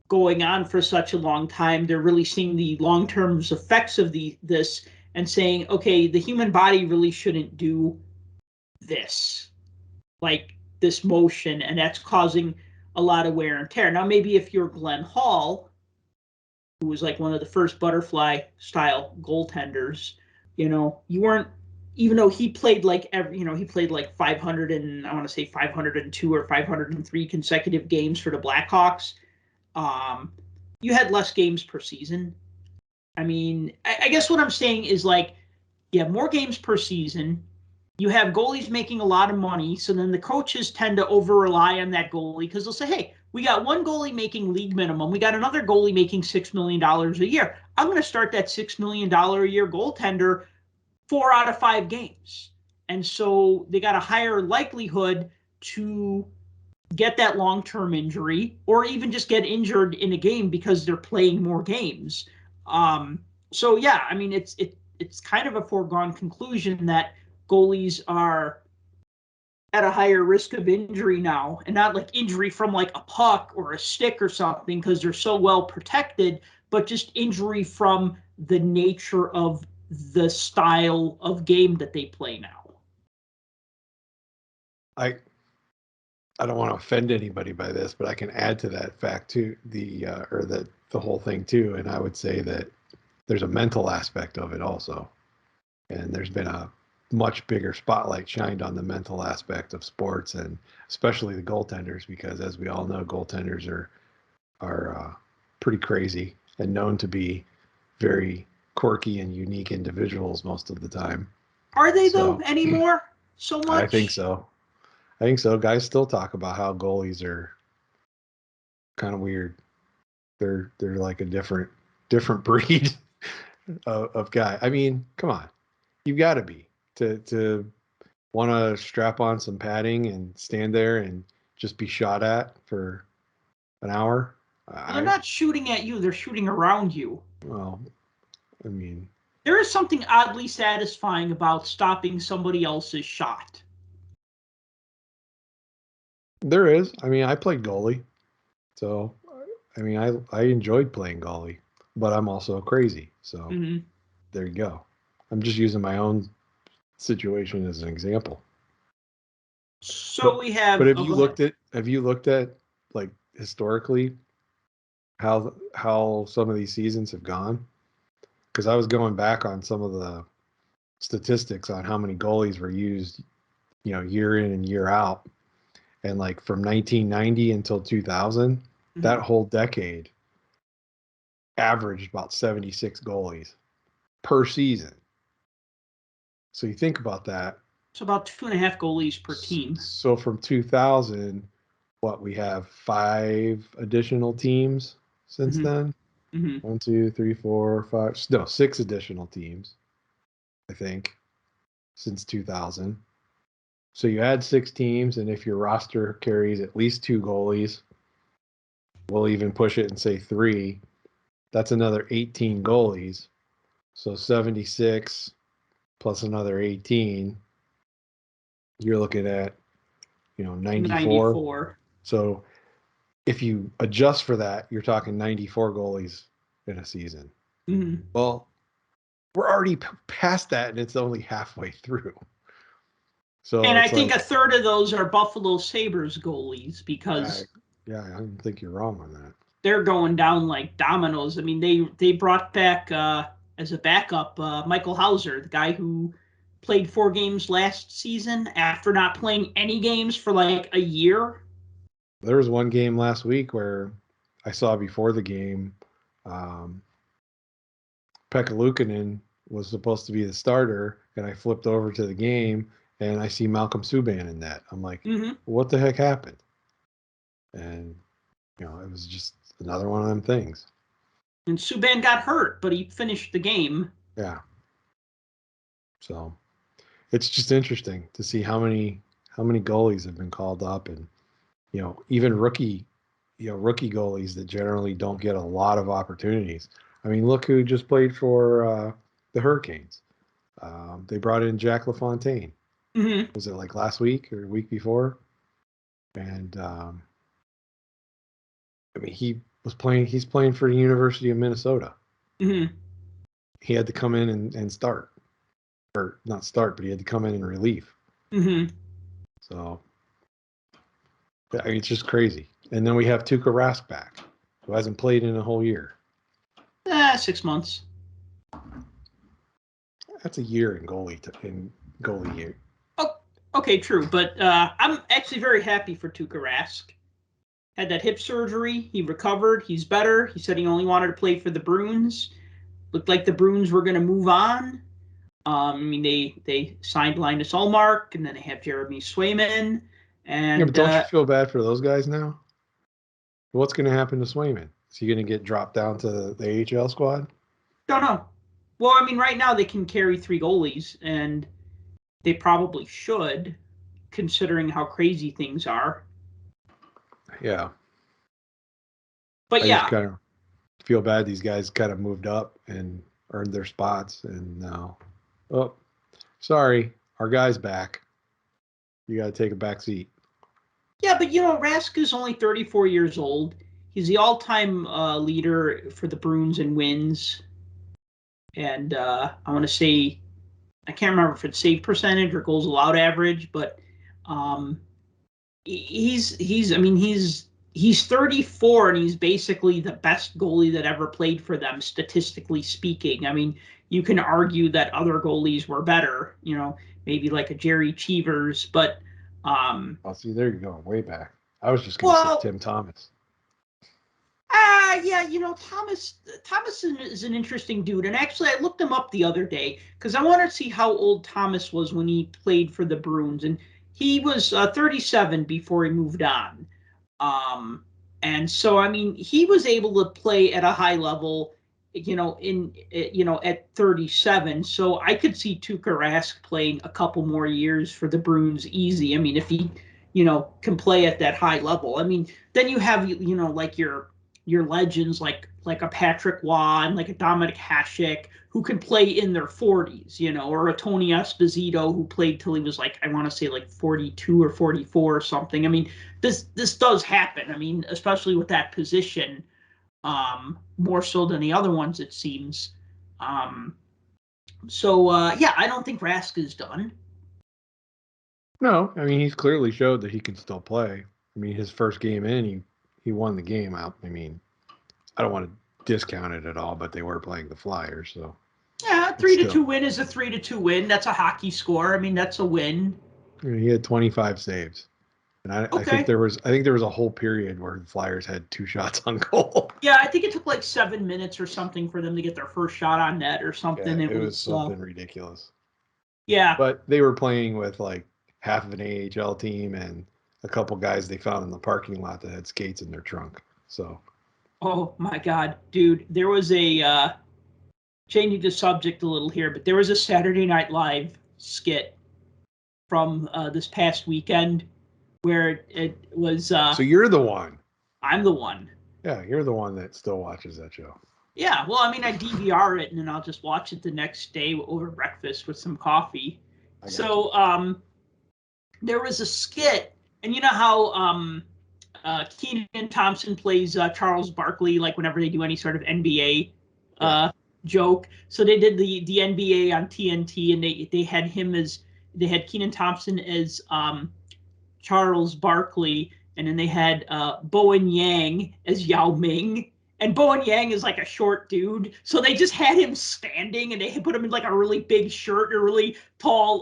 going on for such a long time, they're really seeing the long-term effects of this and saying, okay, the human body really shouldn't do this, like this motion, and that's causing a lot of wear and tear. Now, maybe if you're Glenn Hall, who was like one of the first butterfly style goaltenders, you weren't, even though he played like he played like 500 and I want to say 502 or 503 consecutive games for the Blackhawks. You had less games per season. I mean, I guess what I'm saying is, like, you have more games per season. You have goalies making a lot of money, so then the coaches tend to over-rely on that goalie because they'll say, hey, we got one goalie making league minimum. We got another goalie making $6 million a year. I'm going to start that $6 million a year goaltender 4 out of 5 games. And so they got a higher likelihood to get that long-term injury or even just get injured in a game because they're playing more games. So yeah, I mean, it's kind of a foregone conclusion that goalies are at a higher risk of injury now, and not like injury from like a puck or a stick or something because they're so well protected, but just injury from the nature of the style of game that they play now. I don't want to offend anybody by this, but I can add to that fact too, the whole thing too, and I would say that there's a mental aspect of it also, and there's been a much bigger spotlight shined on the mental aspect of sports, and especially the goaltenders, because as we all know, goaltenders are pretty crazy and known to be very quirky and unique individuals most of the time. Are they though anymore? So much? I think so. Guys still talk about how goalies are kind of weird. They're like a different breed of guy. I mean, come on, you've got to be to want to strap on some padding and stand there and just be shot at for an hour. They're not shooting at you; they're shooting around you. Well, I mean, there is something oddly satisfying about stopping somebody else's shot. There is. I mean, I played goalie, so I mean, I enjoyed playing goalie, but I'm also crazy. So There you go. I'm just using my own situation as an example. So we have. But have you looked at like historically how some of these seasons have gone? Because I was going back on some of the statistics on how many goalies were used, year in and year out. And like from 1990 until 2000, that whole decade averaged about 76 goalies per season. So you think about that. It's about 2.5 goalies per team. So from 2000, we have 5 additional teams since then? 1, 2, 3, 4, 5. No, 6 additional teams, I think, since 2000. So you add 6 teams, and if your roster carries at least 2 goalies, we'll even push it and say 3. That's another 18 goalies. So 76 plus another 18, you're looking at, 94. So if you adjust for that, you're talking 94 goalies in a season. Well, we're already past that, and it's only halfway through. So, and I think a third of those are Buffalo Sabres goalies because I don't think you're wrong on that. They're going down like dominoes. I mean, they brought back as a backup Michael Hauser, the guy who played 4 games last season after not playing any games for like a year. There was one game last week where I saw before the game, Pekka Luukkonen was supposed to be the starter, and I flipped over to the game, and I see Malcolm Subban in that. I'm like, what the heck happened? And, it was just another one of them things. And Subban got hurt, but he finished the game. Yeah. So it's just interesting to see how many goalies have been called up, and, even rookie goalies that generally don't get a lot of opportunities. I mean, look who just played for the Hurricanes. They brought in Jack LaFontaine. Mm-hmm. Was it like last week or a week before? And I mean, he's playing for the University of Minnesota. Mm-hmm. He had to come in and start. Or not start, but he had to come in relief. Mm-hmm. So I mean, it's just crazy. And then we have Tuukka Rask back, who hasn't played in a whole year. 6 months. That's a year in goalie year. Oh, okay, true. But I'm actually very happy for Tuukka Rask. Had that hip surgery. He recovered. He's better. He said he only wanted to play for the Bruins. Looked like the Bruins were going to move on. I mean, they signed Linus Ullmark, and then they have Jeremy Swayman. And Yeah, but don't you feel bad for those guys now? What's going to happen to Swayman? Is he going to get dropped down to the AHL squad? Don't know. Well, I mean, right now they can carry 3 goalies, and they probably should, considering how crazy things are. Yeah. But I yeah. just kind of feel bad these guys kind of moved up and earned their spots, and now, oh, sorry, our guy's back. You got to take a back seat. Yeah, but Rask is only 34 years old. He's the all-time leader for the Bruins in wins. And I want to say, I can't remember if it's save percentage or goals allowed average, but he's 34 and he's basically the best goalie that ever played for them, statistically speaking. I mean, you can argue that other goalies were better, maybe like a Jerry Cheevers, but I'll see. There you go, way back. I was just going to say Tim Thomas. Yeah, Thomas is an interesting dude. And actually, I looked him up the other day because I wanted to see how old Thomas was when he played for the Bruins. And he was 37 before he moved on. And so, I mean, he was able to play at a high level, at 37. So I could see Tuukka Rask playing a couple more years for the Bruins easy. I mean, if he, can play at that high level. I mean, then you have, like your legends like a Patrick Waugh and like a Dominic Hasek who can play in their 40s, or a Tony Esposito who played till he was like, I want to say like 42 or 44 or something. I mean, this does happen. I mean, especially with that position, more so than the other ones, it seems. Yeah, I don't think Rask is done. No, I mean, he's clearly showed that he can still play. I mean, his first game in, he won the game out. I mean, I don't want to discount it at all, but they were playing the Flyers, so. Yeah, 3-2 win is a 3-2 win. That's a hockey score. I mean, that's a win. He had 25 saves. And I think there was a whole period where the Flyers had 2 shots on goal. Yeah, I think it took like 7 minutes or something for them to get their first shot on net or something. Yeah, it was something ridiculous. Yeah. But they were playing with like half of an AHL team and a couple guys they found in the parking lot that had skates in their trunk. So. Oh my God, dude! There was a changing the subject a little here, but there was a Saturday Night Live skit from this past weekend where it was. So you're the one. I'm the one. Yeah, you're the one that still watches that show. Yeah, well, I mean, I DVR it and then I'll just watch it the next day over breakfast with some coffee. So there was a skit, and you know how Kenan Thompson plays Charles Barkley, like whenever they do any sort of NBA joke. So they did the NBA on TNT, and they had Kenan Thompson as Charles Barkley, and then they had Bowen Yang as Yao Ming. And Bowen Yang is like a short dude, so they just had him standing, and they put him in like a really big shirt, a really tall,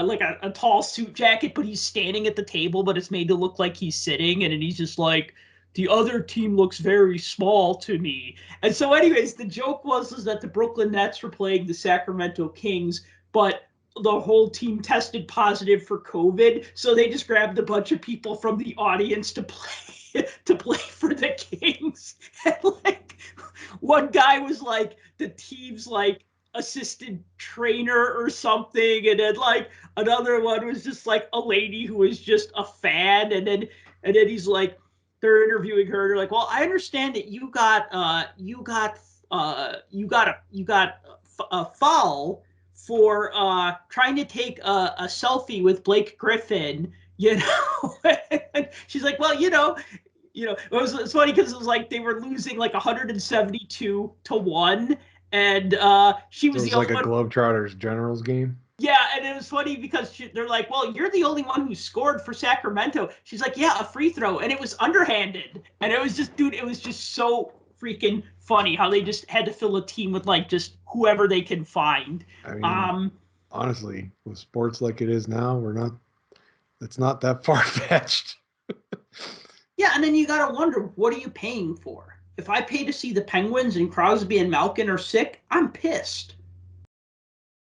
like a tall suit jacket, but he's standing at the table, but it's made to look like he's sitting, and then he's just like, the other team looks very small to me. And so anyways, the joke was that the Brooklyn Nets were playing the Sacramento Kings, but the whole team tested positive for COVID, so they just grabbed a bunch of people from the audience to play for the Kings. And like one guy was like the team's like assistant trainer or something, and then like another one was just like a lady who was just a fan, and then he's like, they're interviewing her, they're like, well, I understand that you got a foul for trying to take a selfie with Blake Griffin. She's like, well, it's funny because it was like they were losing like 172-1, and she was So it the was only like a one. Globetrotters Generals game. Yeah, and it was funny because they're like, well, you're the only one who scored for Sacramento. She's like, yeah, a free throw, and it was underhanded, and it was just, dude, it was just so freaking funny how they just had to fill a team with like just whoever they can find. I mean, honestly, with sports like it is now, it's not that far-fetched. Yeah, and then you gotta wonder, what are you paying for? If I pay to see the Penguins and Crosby and Malkin are sick, I'm pissed.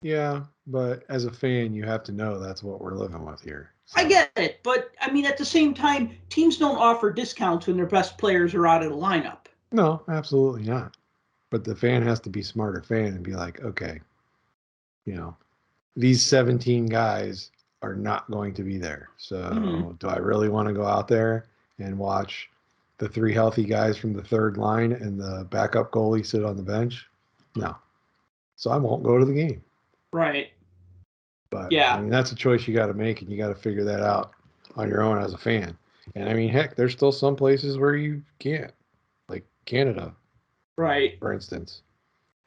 Yeah, but as a fan, you have to know that's what we're living with here. So. I get it, but I mean, at the same time, teams don't offer discounts when their best players are out of the lineup. No, absolutely not. But the fan has to be smarter fan and be like, okay, these 17 guys are not going to be there. So do I really want to go out there and watch the 3 healthy guys from the third line and the backup goalie sit on the bench? No. So I won't go to the game. Right. But yeah, I mean, that's a choice you got to make, and you got to figure that out on your own as a fan. And I mean, heck, there's still some places where you can't, like Canada, right, for instance.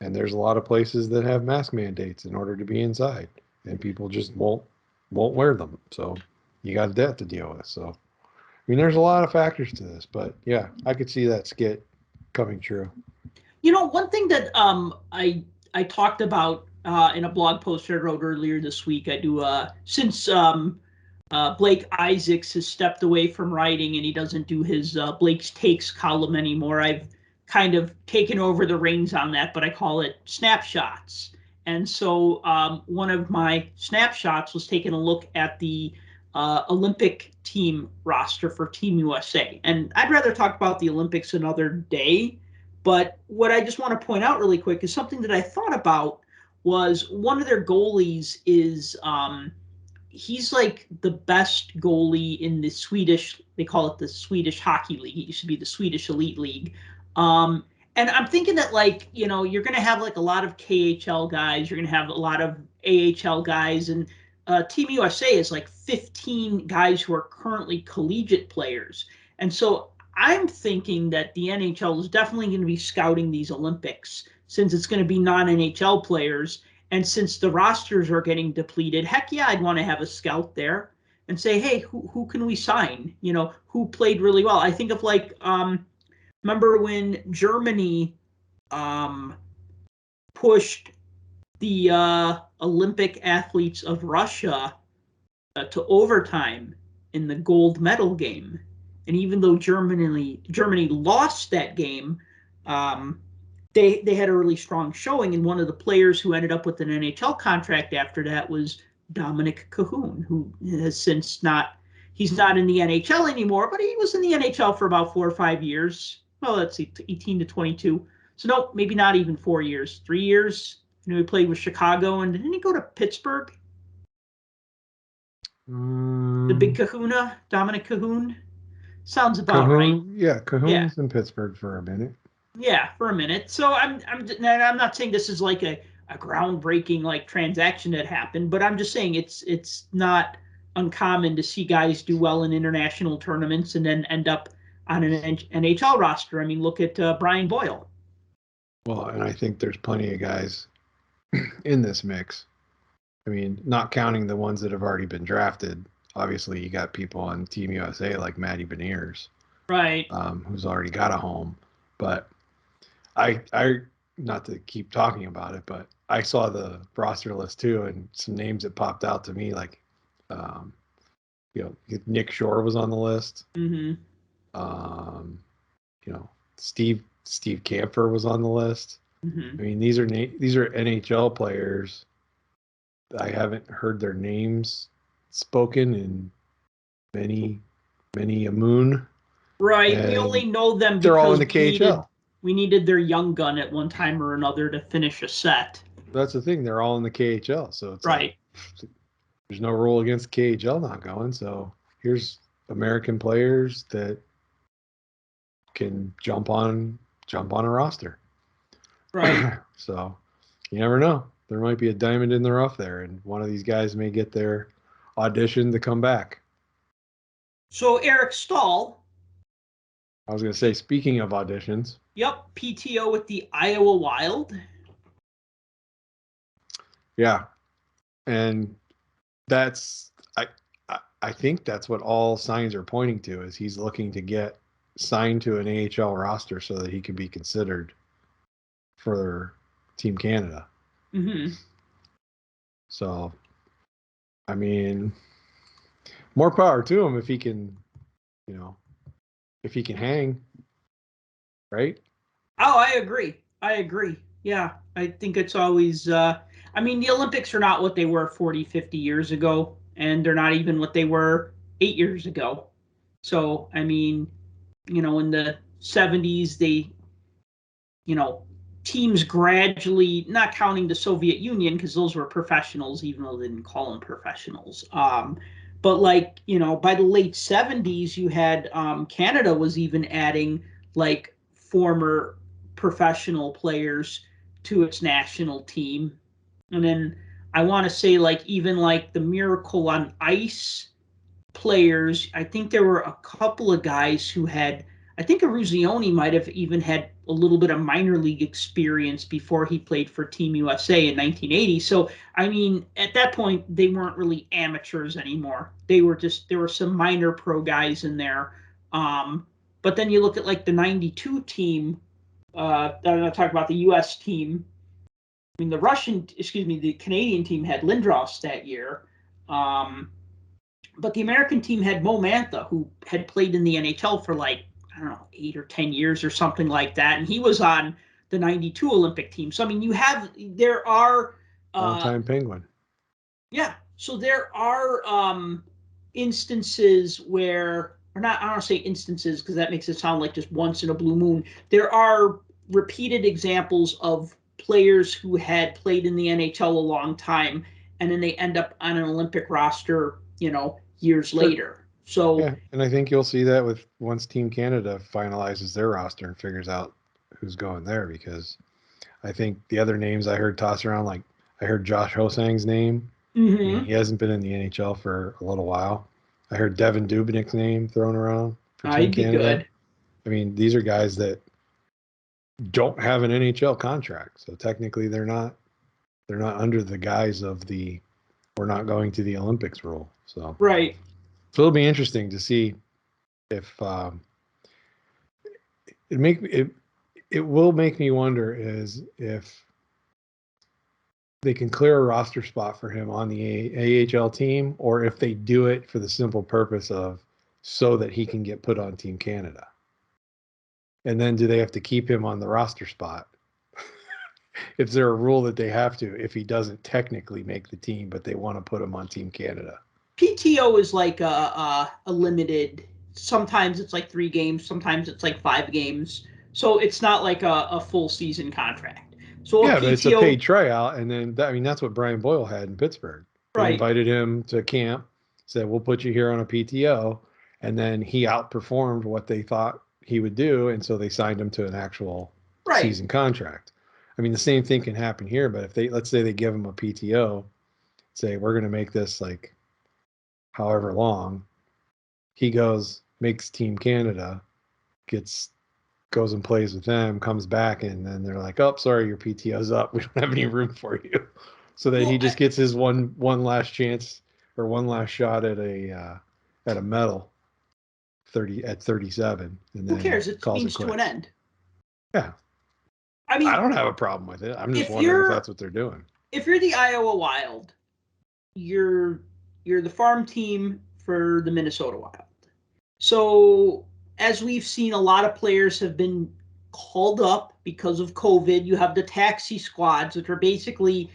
And there's a lot of places that have mask mandates in order to be inside, and people just won't wear them. So you got that to deal with. So I mean, there's a lot of factors to this, but yeah, I could see that skit coming true. One thing that I talked about in a blog post I wrote earlier this week, I do since Blake Isaacs has stepped away from writing and he doesn't do his Blake's Takes column anymore, I've kind of taken over the reins on that, but I call it snapshots. And so one of my snapshots was taking a look at the Olympic team roster for Team USA. And I'd rather talk about the Olympics another day. But what I just want to point out really quick is something that I thought about was one of their goalies is he's like the best goalie in the Swedish, they call it the Swedish Hockey League. It used to be the Swedish Elite League. And I'm thinking that you're going to have like a lot of KHL guys, you're going to have a lot of AHL guys, and Team USA is like 15 guys who are currently collegiate players. And so I'm thinking that the NHL is definitely going to be scouting these Olympics since it's going to be non-NHL players. And since the rosters are getting depleted, heck yeah, I'd want to have a scout there and say, hey, who can we sign? Who played really well? I think of remember when Germany pushed the Olympic athletes of Russia to overtime in the gold medal game. And even though Germany lost that game, they had a really strong showing. And one of the players who ended up with an NHL contract after that was Dominic Cahoon, who has since he's not in the NHL anymore, but he was in the NHL for about 4 or 5 years. Well, let's see, 18 to 22. So no, maybe not even 4 years, 3 years. He played with Chicago, and didn't he go to Pittsburgh? The big Kahuna, Dominic Cahoon. Sounds about Cahoon, right. Yeah, Cahoon was in Pittsburgh for a minute. Yeah, for a minute. So I'm not saying this is like a groundbreaking like transaction that happened, but I'm just saying it's not uncommon to see guys do well in international tournaments and then end up on an NHL roster. I mean, look at Brian Boyle. Well, and I think there's plenty of guys in this mix. I mean, not counting the ones that have already been drafted. Obviously, you got people on Team USA like Matty Beniers, right? Who's already got a home. But I not to keep talking about it, but I saw the roster list too, and some names that popped out to me, like, Nick Shore was on the list. Mm-hmm. Steve Camphor was on the list. Mm-hmm. I mean, these are NHL players. I haven't heard their names spoken in many a moon. Right. We only know them because they're all in the KHL. We needed their young gun at one time or another to finish a set. That's the thing. They're all in the KHL. So it's right. Like, there's no rule against KHL not going. So here's American players that can jump on a roster. Right. So You never know. There might be a diamond in the rough there, and one of these guys may get their audition to come back. So Eric Stahl, I was going to say, speaking of auditions. yep, PTO with the Iowa Wild. Yeah. And that's, I think that's what all signs are pointing to, is he's looking to get signed to an AHL roster so that he can be considered for Team Canada. Mm-hmm. So, I mean, more power to him if he can, if he can hang, right? Oh, I agree. Yeah, I think it's always, the Olympics are not what they were 40, 50 years ago, and they're not even what they were 8 years ago. So, in the 70s, teams gradually, not counting the Soviet Union, because those were professionals, even though they didn't call them professionals. But by the late 70s, you had Canada was even adding former professional players to its national team. And then I want to say even the Miracle on Ice players, I think there were a couple of guys who had, I think Eruzione might have even had a little bit of minor league experience before he played for Team USA in 1980. So, at that point, they weren't really amateurs anymore. There were some minor pro guys in there. But then you look at the 92 team, I'm not talking about the US team. The Canadian team had Lindros that year. But the American team had Mo Mantha, who had played in the NHL for 8 or 10 years or something like that. And he was on the 92 Olympic team. So, there are. All-time Penguin. Yeah. So there are instances where, or not, I don't want to say instances because that makes it sound like just once in a blue moon. There are repeated examples of players who had played in the NHL a long time, and then they end up on an Olympic roster, years later. So yeah, and I think you'll see that with once Team Canada finalizes their roster and figures out who's going there, because I think the other names I heard tossed around, like I heard Josh Hosang's name. Mm-hmm. He hasn't been in the NHL for a little while. I heard Devin Dubnik's name thrown around for Team Canada. Good. These are guys that don't have an NHL contract, so technically they're not under the guise of the we're not going to the Olympics rule. So right. So it'll be interesting to see if it will make me wonder is if they can clear a roster spot for him on the AHL team, or if they do it for the simple purpose of so that he can get put on Team Canada. And then do they have to keep him on the roster spot? Is there a rule that they have to if he doesn't technically make the team, but they want to put him on Team Canada? PTO is like a limited. Sometimes it's 3 games. Sometimes it's 5 games. So it's not like a full season contract. So yeah, but it's a paid tryout, and then that's what Brian Boyle had in Pittsburgh. They invited him to camp, said we'll put you here on a PTO, and then he outperformed what they thought he would do, and so they signed him to an actual season contract. The same thing can happen here, but if let's say they give him a PTO, say we're going to make this however long, he makes Team Canada, goes and plays with them, comes back, and then they're like, oh, sorry, your PTO's up. We don't have any room for you. So that he just gets his one last chance or one last shot at a medal at 37. And then who cares? It means to an end. Yeah. I don't have a problem with it. I'm just wondering if that's what they're doing. If you're the Iowa Wild, you're the farm team for the Minnesota Wild. So as we've seen, a lot of players have been called up because of COVID. You have the taxi squads, which are basically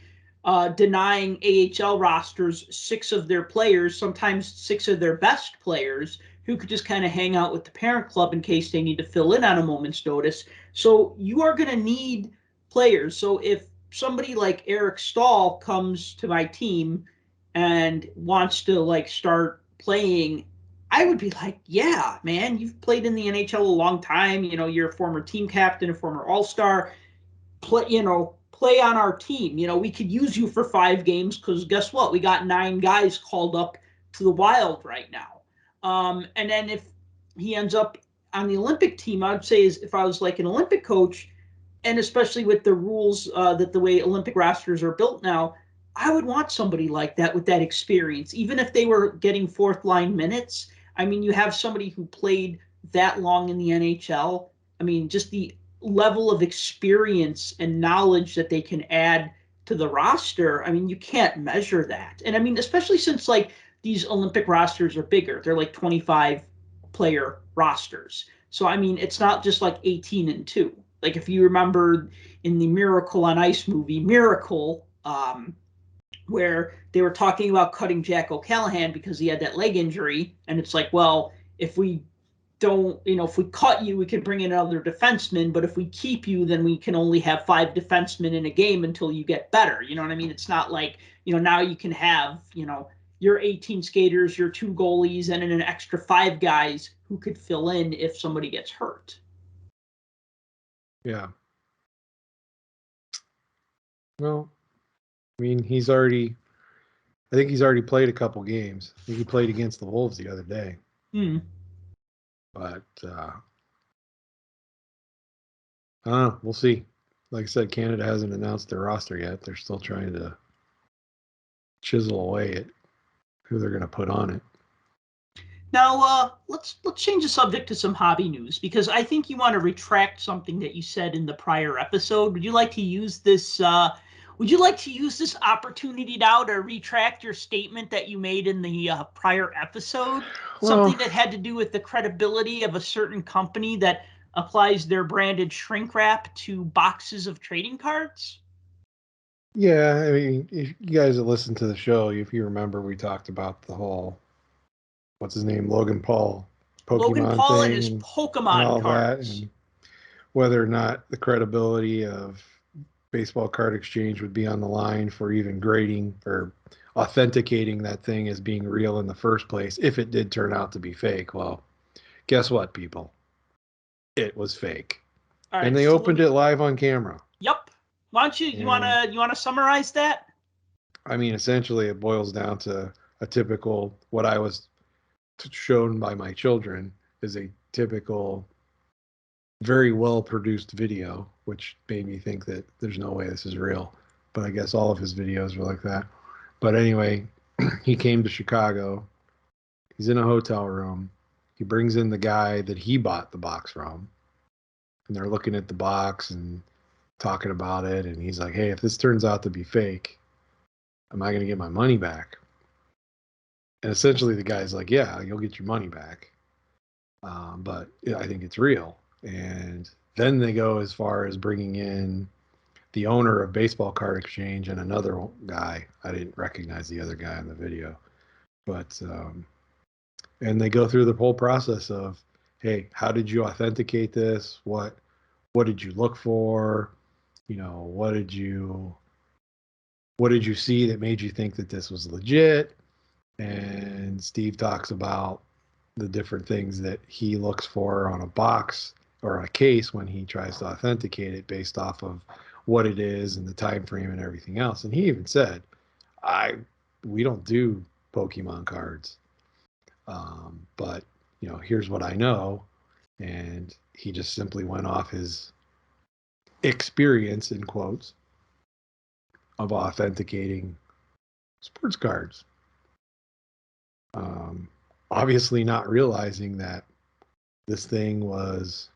denying AHL rosters 6 of their players, sometimes 6 of their best players, who could just kind of hang out with the parent club in case they need to fill in on a moment's notice. So you are going to need players. So if somebody like Eric Stahl comes to my team and wants to start playing, I would be like, yeah, man, you've played in the NHL a long time. You're a former team captain, a former All-Star. play on our team. You know, we could use you for 5 games because guess what? We got 9 guys called up to the Wild right now. And then if he ends up on the Olympic team, I'd say is if I was like an Olympic coach, and especially with the rules that the way Olympic rosters are built now, I would want somebody like that with that experience, even if they were getting fourth line minutes. I mean, you have somebody who played that long in the NHL. I mean, just the level of experience and knowledge that they can add to the roster. I mean, you can't measure that. And I mean, especially since like these Olympic rosters are bigger, they're like 25 player rosters. So, I mean, it's not just like 18-2. Like if you remember in the Miracle on Ice movie, Miracle, where they were talking about cutting Jack O'Callahan because he had that leg injury. And it's like, well, if we don't, if we cut you, we can bring in another defenseman. But if we keep you, then we can only have 5 defensemen in a game until you get better. You know what I mean? It's not like, now you can have, your 18 skaters, your 2 goalies, and an extra 5 guys who could fill in if somebody gets hurt. Yeah. Well, I mean, I think he's already played a couple games. I think he played against the Wolves the other day. But, I don't know. We'll see. Like I said, Canada hasn't announced their roster yet. They're still trying to chisel away at who they're going to put on it. Now, let's change the subject to some hobby news, because I think you want to retract something that you said in the prior episode. Would you like to use this? Would you like to use this opportunity now to retract your statement that you made in the prior episode? Something that had to do with the credibility of a certain company that applies their branded shrink wrap to boxes of trading cards? Yeah, I mean, if you guys that listened to the show, if you remember, we talked about the whole, what's his name, Logan Paul Pokemon thing, and his Pokemon and all cards. that, and whether or not the credibility of baseball card exchange would be on the line for even grading or authenticating that thing as being real in the first place if it did turn out to be fake. Well, guess what, people? It was fake. All right, and they so opened it live on camera. Yep. Why don't you wanna summarize that? I mean, essentially, it boils down to a typical, what I was shown by my children is a typical, very well produced video, which made me think that there's no way this is real. But I guess all of his videos were like that. But anyway, he came to Chicago. He's in a hotel room. He brings in the guy that he bought the box from. And they're looking at the box and talking about it. And he's like, hey, if this turns out to be fake, am I going to get my money back? And essentially the guy's like, yeah, you'll get your money back. But yeah, I think it's real. And then they go as far as bringing in the owner of Baseball Card Exchange and another guy. I didn't recognize the other guy in the video. But, and they go through the whole process of, hey, how did you authenticate this? What did you look for? What did you see that made you think that this was legit? And Steve talks about the different things that he looks for on a box or a case when he tries to authenticate it based off of what it is and the time frame and everything else. And he even said, we don't do Pokemon cards. But here's what I know. And he just simply went off his experience, in quotes, of authenticating sports cards. Obviously not realizing that this thing was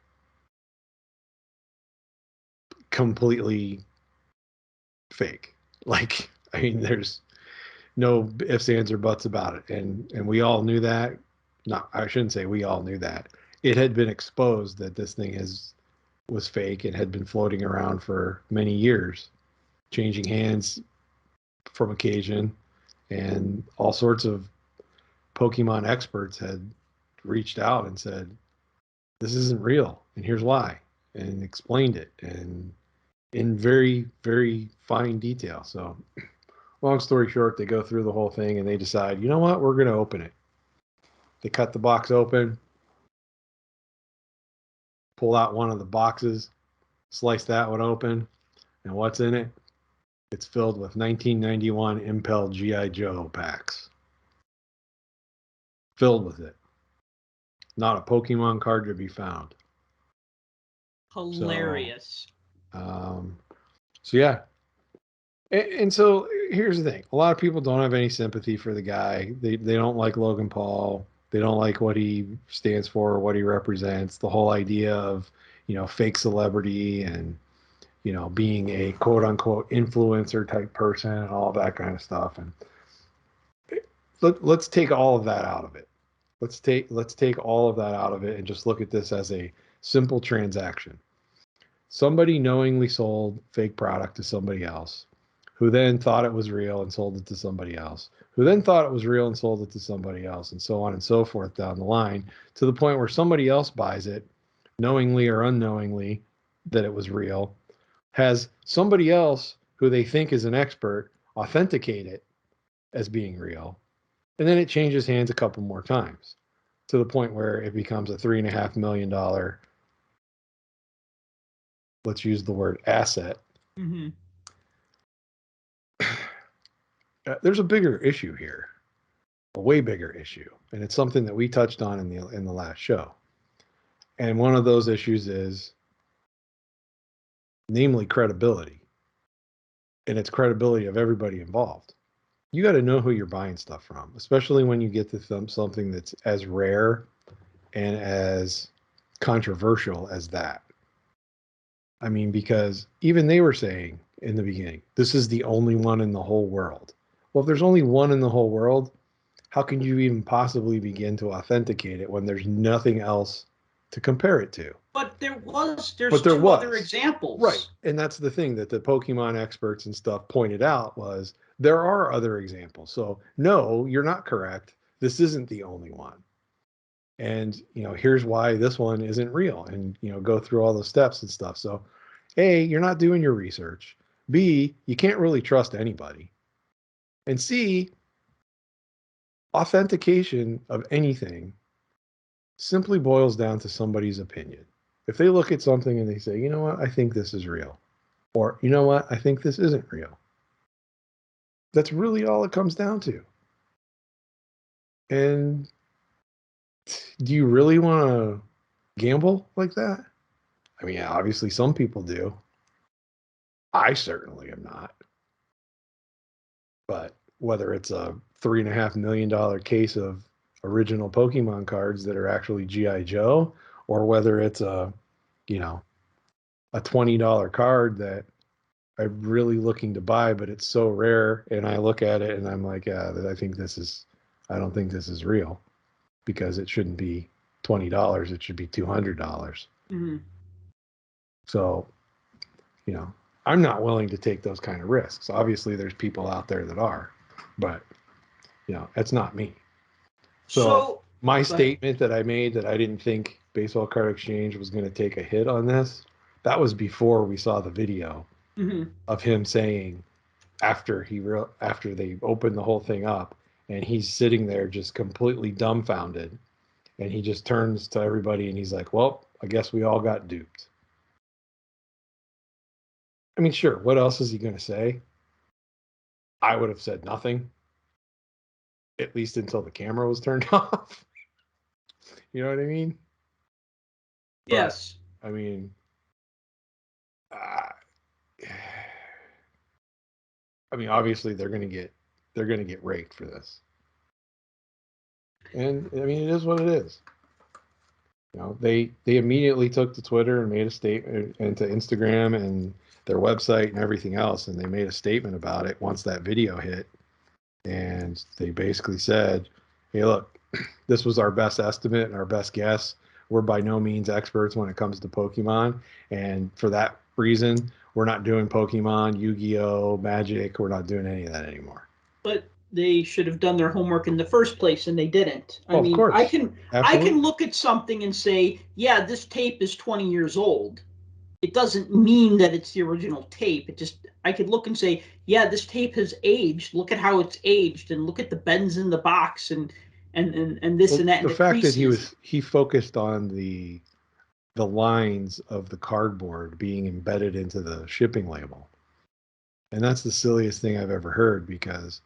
completely fake. Like, I mean, there's no ifs, ands, or buts about it. And we all knew that. No, I shouldn't say we all knew that. It had been exposed that this thing was fake and had been floating around for many years, changing hands from occasion, and all sorts of Pokemon experts had reached out and said, this isn't real, and here's why, and explained it, and in very, very fine detail. So long story short, they go through the whole thing and they decide, you know what, we're going to open it. They cut the box open, pull out one of the boxes, slice that one open, And what's in it? It's filled with 1991 Impel G.I. Joe packs. Filled with it. Not a Pokemon card to be found. Hilarious. So yeah. And so here's the thing. A lot of people don't have any sympathy for the guy. They don't like Logan Paul. They don't like what he stands for, what he represents, the whole idea of, fake celebrity and, being a quote unquote influencer type person and all that kind of stuff. And let's take all of that out of it. Let's take all of that out of it and just look at this as a simple transaction. Somebody knowingly sold fake product to somebody else, who then thought it was real and sold it to somebody else, who then thought it was real and sold it to somebody else, and so on and so forth down the line, to the point where somebody else buys it, knowingly or unknowingly, that it was real, has somebody else who they think is an expert authenticate it as being real, and then it changes hands a couple more times to the point where it becomes a $3.5 million, let's use the word asset. Mm-hmm. There's a bigger issue here, a way bigger issue, and it's something that we touched on in the last show. And one of those issues is, namely, credibility, and it's credibility of everybody involved. You got to know who you're buying stuff from, especially when you get to something that's as rare and as controversial as that. I mean, because even they were saying in the beginning, this is the only one in the whole world. Well, if there's only one in the whole world, how can you even possibly begin to authenticate it when there's nothing else to compare it to? But there's two other examples. Right. And that's the thing that the Pokemon experts and stuff pointed out was there are other examples. So no, you're not correct. This isn't the only one. And, here's why this one isn't real, and, go through all those steps and stuff. So A, you're not doing your research. B, you can't really trust anybody. And C, authentication of anything simply boils down to somebody's opinion. If they look at something and they say, you know what, I think this is real, or you know what, I think this isn't real. That's really all it comes down to. And do you really want to gamble like that? I mean, obviously some people do. I certainly am not. But whether it's a $3.5 million case of original Pokemon cards that are actually G.I. Joe, or whether it's a $20 card that I'm really looking to buy, but it's so rare, and I look at it and I'm like, yeah, I don't think this is real, because it shouldn't be $20, it should be $200. Mm-hmm. So, I'm not willing to take those kind of risks. Obviously, there's people out there that are, but that's not me. So my statement that I made that I didn't think Baseball Card Exchange was going to take a hit on this, that was before we saw the video of him saying, after they opened the whole thing up, and he's sitting there just completely dumbfounded, and he just turns to everybody and he's like, well, I guess we all got duped. I mean, sure, what else is he going to say? I would have said nothing, at least until the camera was turned off. You know what I mean? Yes. But, I mean, obviously they're going to get raked for this. And I mean, it is what it is. They immediately took to Twitter and made a statement, and to Instagram and their website and everything else, and they made a statement about it once that video hit. And they basically said, hey, look, this was our best estimate and our best guess. We're by no means experts when it comes to Pokemon. And for that reason, we're not doing Pokemon, Yu-Gi-Oh, Magic. We're not doing any of that anymore. But they should have done their homework in the first place, and they didn't. I mean, of course. I can look at something and say, yeah, this tape is 20 years old. It doesn't mean that it's the original tape. I could look and say, yeah, this tape has aged. Look at how it's aged, and look at the bends in the box, and this and that. The fact that he focused on the the lines of the cardboard being embedded into the shipping label. And that's the silliest thing I've ever heard, because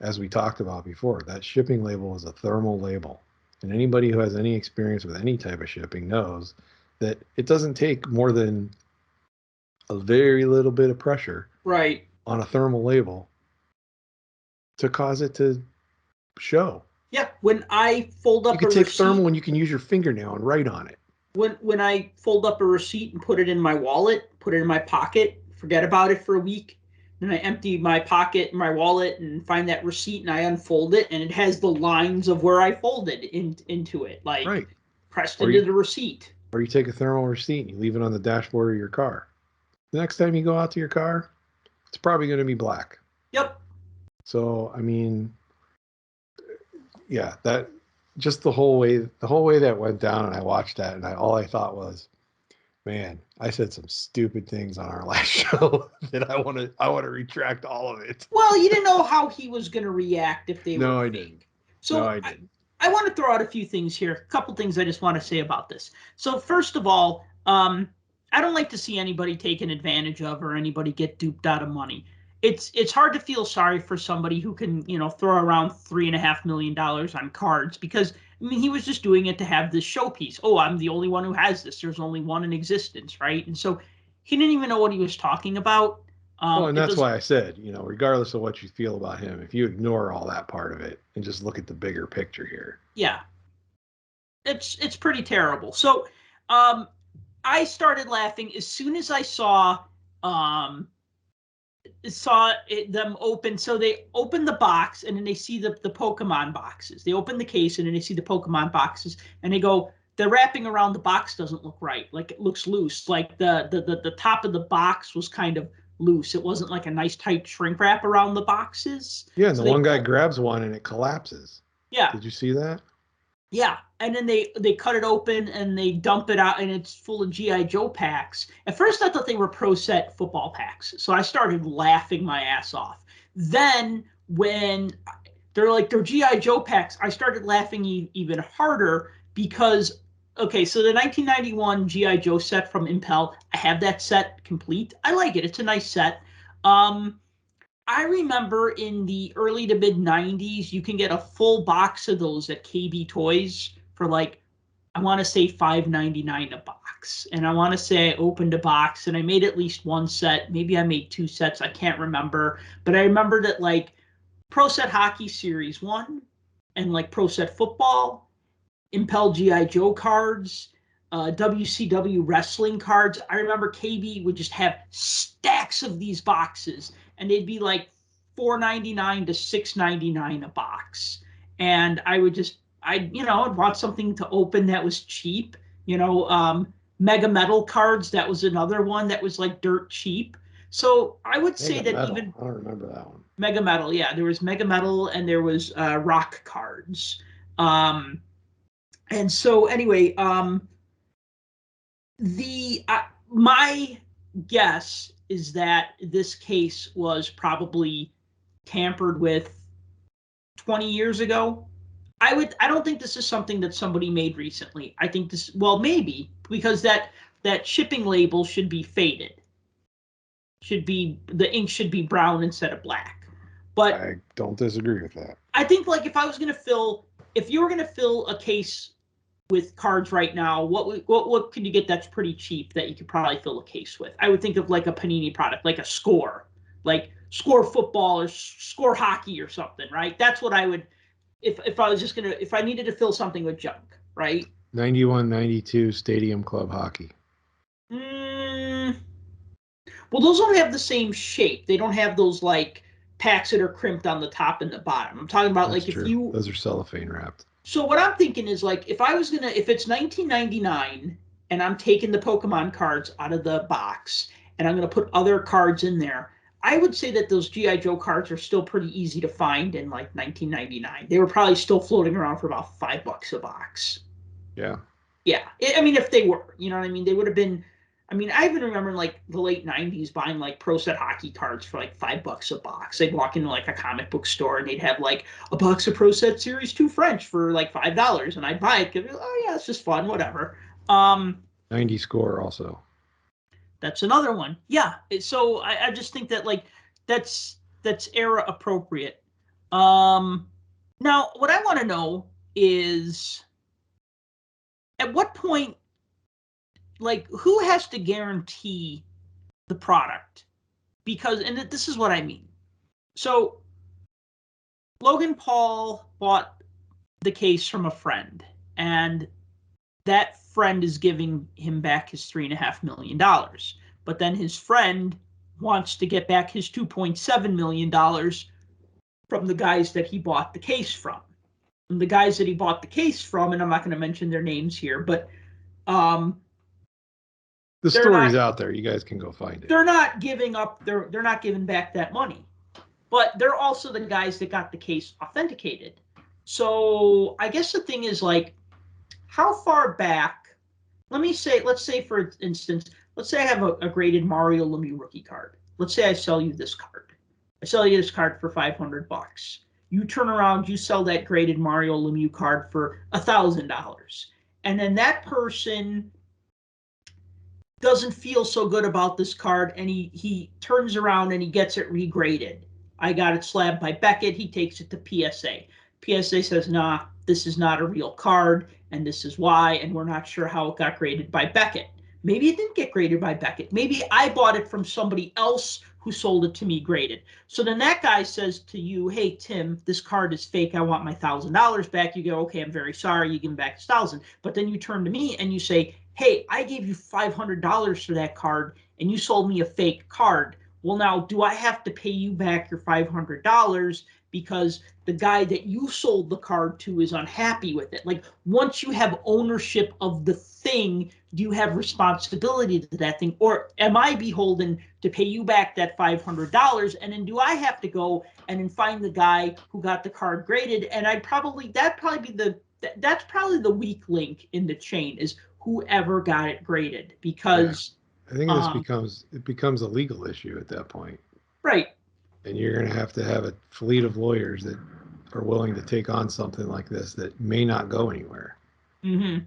as we talked about before, that shipping label is a thermal label. And anybody who has any experience with any type of shipping knows that it doesn't take more than a very little bit of pressure Right. on a thermal label to cause it to show. Yeah. When I fold up You can a take receipt, thermal and you can use your fingernail and write on it. when I fold up a receipt and put it in my wallet, put it in my pocket, forget about it for a week, then I empty my pocket, my wallet, and find that receipt, and I unfold it, and it has the lines of where I folded into it, like Right. pressed Or into you- the receipt. Or you take a thermal receipt and you leave it on the dashboard of your car. The next time you go out to your car, it's probably going to be black. Yep. So, I mean, yeah, that just the whole way that went down, and I watched that, and all I thought was, man, I said some stupid things on our last show that I want to retract all of it. Well, you didn't know how he was going to react if they No, were I fake. didn't. So No, I didn't. I want to throw out a few things here. A couple things I just want to say about this. So first of all, I don't like to see anybody taken advantage of or anybody get duped out of money. It's hard to feel sorry for somebody who can, throw around $3.5 million on cards, because I mean, he was just doing it to have this showpiece. Oh, I'm the only one who has this. There's only one in existence, right? And so he didn't even know what he was talking about. Well, and that's why I said, regardless of what you feel about him, if you ignore all that part of it and just look at the bigger picture here. Yeah, it's pretty terrible. So I started laughing as soon as I saw them open. So they open the box, and then they see the Pokemon boxes. They open the case, and then they see the Pokemon boxes, and they go, the wrapping around the box doesn't look right. Like, it looks loose. Like the top of the box was kind of loose. It wasn't like a nice tight shrink wrap around the boxes. Yeah, and so the one guy grabs one and it collapses. Yeah. Did you see that? Yeah, and then they cut it open and they dump it out, and it's full of G.I. Joe packs. At first, I thought they were Pro Set football packs, so I started laughing my ass off. Then, when they're G.I. Joe packs, I started laughing even harder because, okay, so the 1991 G.I. Joe set from Impel, I have that set complete. I like it. It's a nice set. I remember in the early to mid 90s, you can get a full box of those at KB Toys for I want to say $5.99 a box. And I want to say I opened a box and I made at least one set. Maybe I made two sets. I can't remember. But I remember that Pro Set Hockey Series 1 and Pro Set Football, Impel G.I. Joe cards, WCW wrestling cards. I remember KB would just have stacks of these boxes, and they'd be $4.99 to $6.99 a box. And I would I'd want something to open that was cheap. Mega Metal cards, that was another one that was dirt cheap. So I would say that Metal. even I don't remember that one. Mega Metal, yeah, there was Mega Metal and there was rock cards. And so anyway, my guess is that this case was probably tampered with 20 years ago. I don't think this is something that somebody made recently. I think this, well, maybe, because that shipping label should be faded. The ink should be brown instead of black. But I don't disagree with that. I think if you were gonna fill a case with cards right now, what can you get that's pretty cheap that you could probably fill a case with? I would think of a Panini product, like a Score, Score football or Score hockey or something, right? That's what I would, if I needed to fill something with junk, right? 91-92 Stadium Club hockey. Well, those don't have the same shape. They don't have those packs that are crimped on the top and the bottom. I'm talking about That's true. Those are cellophane wrapped. So what I'm thinking is if it's 1999 and I'm taking the Pokemon cards out of the box and I'm going to put other cards in there, I would say that those G.I. Joe cards are still pretty easy to find in 1999. They were probably still floating around for about $5 a box. Yeah. Yeah. I mean, if they were, you know what I mean? They would have been, I mean, I even remember in the late 90s buying Pro Set hockey cards for $5 a box. They'd walk into a comic book store and they'd have a box of Pro Set Series 2 French for $5, and I'd buy it because, oh yeah, it's just fun, whatever. 90 score also. That's another one. Yeah. So I just think that like that's era appropriate. Now what I want to know is at what point, like, who has to guarantee the product? Because, and this is what I mean. So Logan Paul bought the case from a friend, and that friend is giving him back his $3.5 million. But then his friend wants to get back his $2.7 million from the guys that he bought the case from. And the guys that he bought the case from, and I'm not going to mention their names here, but the story's out there. You guys can go find it. They're not giving up. They're not giving back that money. But they're also the guys that got the case authenticated. So I guess the thing is, like, how far back? Let's say, for instance, let's say I have a graded Mario Lemieux rookie card. Let's say I sell you this card. I sell you this card for $500. You turn around, you sell that graded Mario Lemieux card for $1,000. And then that person doesn't feel so good about this card, and he turns around and he gets it regraded. I got it slabbed by Beckett. He takes it to PSA. PSA says, nah, this is not a real card, and this is why, and we're not sure how it got graded by Beckett. Maybe it didn't get graded by Beckett. Maybe I bought it from somebody else who sold it to me graded. So then that guy says to you, hey, Tim, this card is fake. I want my $1,000 back. You go, okay, I'm very sorry. You give him back his $1,000. But then you turn to me and you say, hey, I gave you $500 for that card, and you sold me a fake card. Well, now, do I have to pay you back your $500 because the guy that you sold the card to is unhappy with it? Like, once you have ownership of the thing, do you have responsibility to that thing? Or am I beholden to pay you back that $500? And then do I have to go and then find the guy who got the card graded? And that's probably the weak link in the chain, is whoever got it graded, because I think this becomes a legal issue at that point. Right. And you're going to have a fleet of lawyers that are willing to take on something like this that may not go anywhere. Mm-hmm.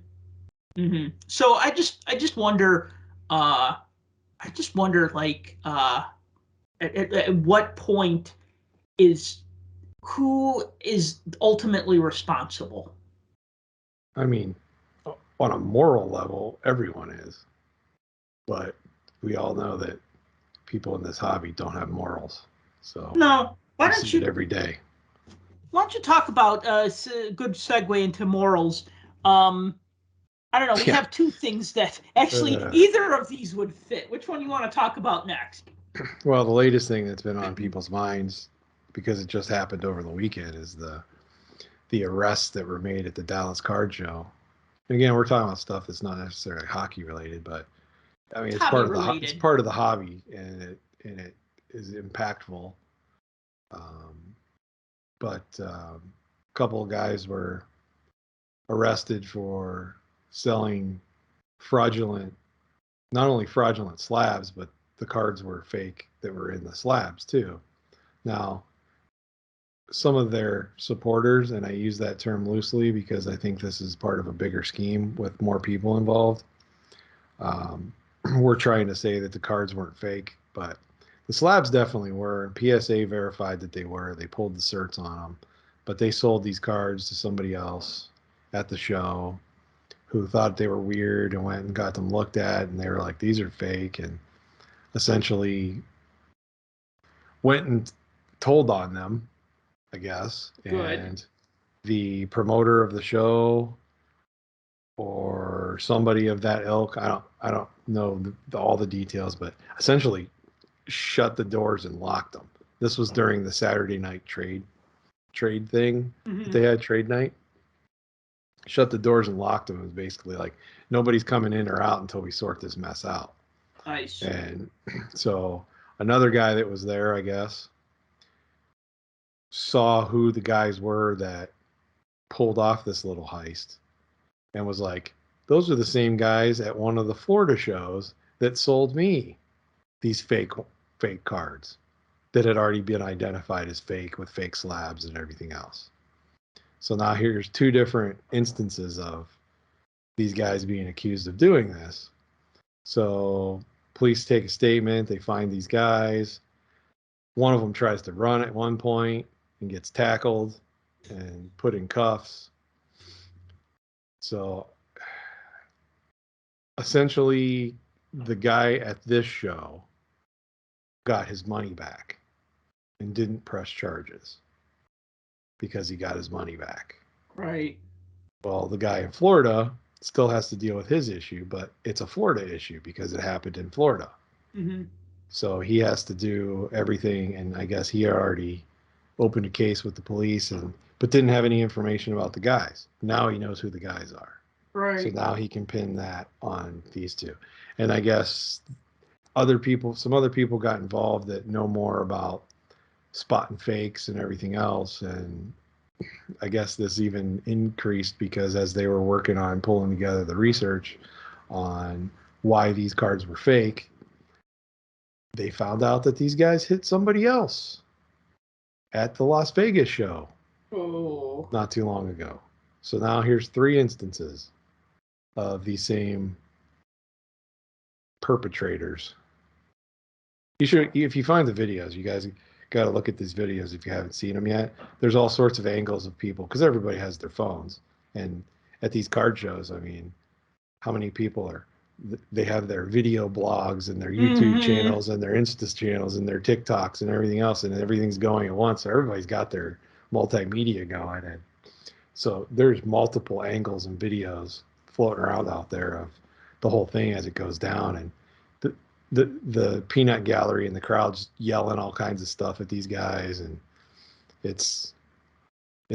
Mm-hmm. So I just wonder, like, at what point who is ultimately responsible? I mean, on a moral level, everyone is. But we all know that people in this hobby don't have morals. So no, why don't you every day? Why don't you talk about a good segue into morals? I don't know. We have two things that actually either of these would fit. Which one you want to talk about next? Well, the latest thing that's been on people's minds, because it just happened over the weekend, is the arrests that were made at the Dallas Card Show. And again, we're talking about stuff that's not necessarily hockey related, but I mean, it's part of the hobby, and it is impactful. But a couple of guys were arrested for selling not only fraudulent slabs, but the cards were fake that were in the slabs too. Now, some of their supporters, and I use that term loosely because I think this is part of a bigger scheme with more people involved, we're trying to say that the cards weren't fake, but the slabs definitely were. PSA verified that they were. They pulled the certs on them, but they sold these cards to somebody else at the show who thought they were weird and went and got them looked at, and they were like, these are fake, and essentially went and told on them, I guess. Good. And the promoter of the show or somebody of that ilk, I don't know all the details, but essentially shut the doors and locked them. This was during the Saturday night trade thing that they had, trade night. Shut the doors and locked them. It was basically like, nobody's coming in or out until we sort this mess out. Nice. And so another guy that was there, I guess, saw who the guys were that pulled off this little heist and was like, those are the same guys at one of the Florida shows that sold me these fake cards that had already been identified as fake with fake slabs and everything else. So now here's two different instances of these guys being accused of doing this. So police take a statement. They find these guys. One of them tries to run at one point and gets tackled and put in cuffs. So essentially, the guy at this show got his money back and didn't press charges because he got his money back. Right. Well, the guy in Florida still has to deal with his issue, but it's a Florida issue because it happened in Florida. Mm-hmm. So he has to do everything, and I guess he already opened a case with the police, but didn't have any information about the guys. Now he knows who the guys are. Right. So now he can pin that on these two. And I guess some other people got involved that know more about spotting fakes and everything else. And I guess this even increased because as they were working on pulling together the research on why these cards were fake, they found out that these guys hit somebody else at the Las Vegas show not too long ago. So now here's 3 instances of the same perpetrators. You should, if you find the videos, you guys got to look at these videos if you haven't seen them yet. There's all sorts of angles of people because everybody has their phones. And at these card shows, I mean, how many people they have their video blogs and their YouTube channels and their Insta channels and their TikToks and everything else, and everything's going at once. So everybody's got their multimedia going. And so there's multiple angles and videos floating around out there of the whole thing as it goes down. And the peanut gallery and the crowd's yelling all kinds of stuff at these guys, and it's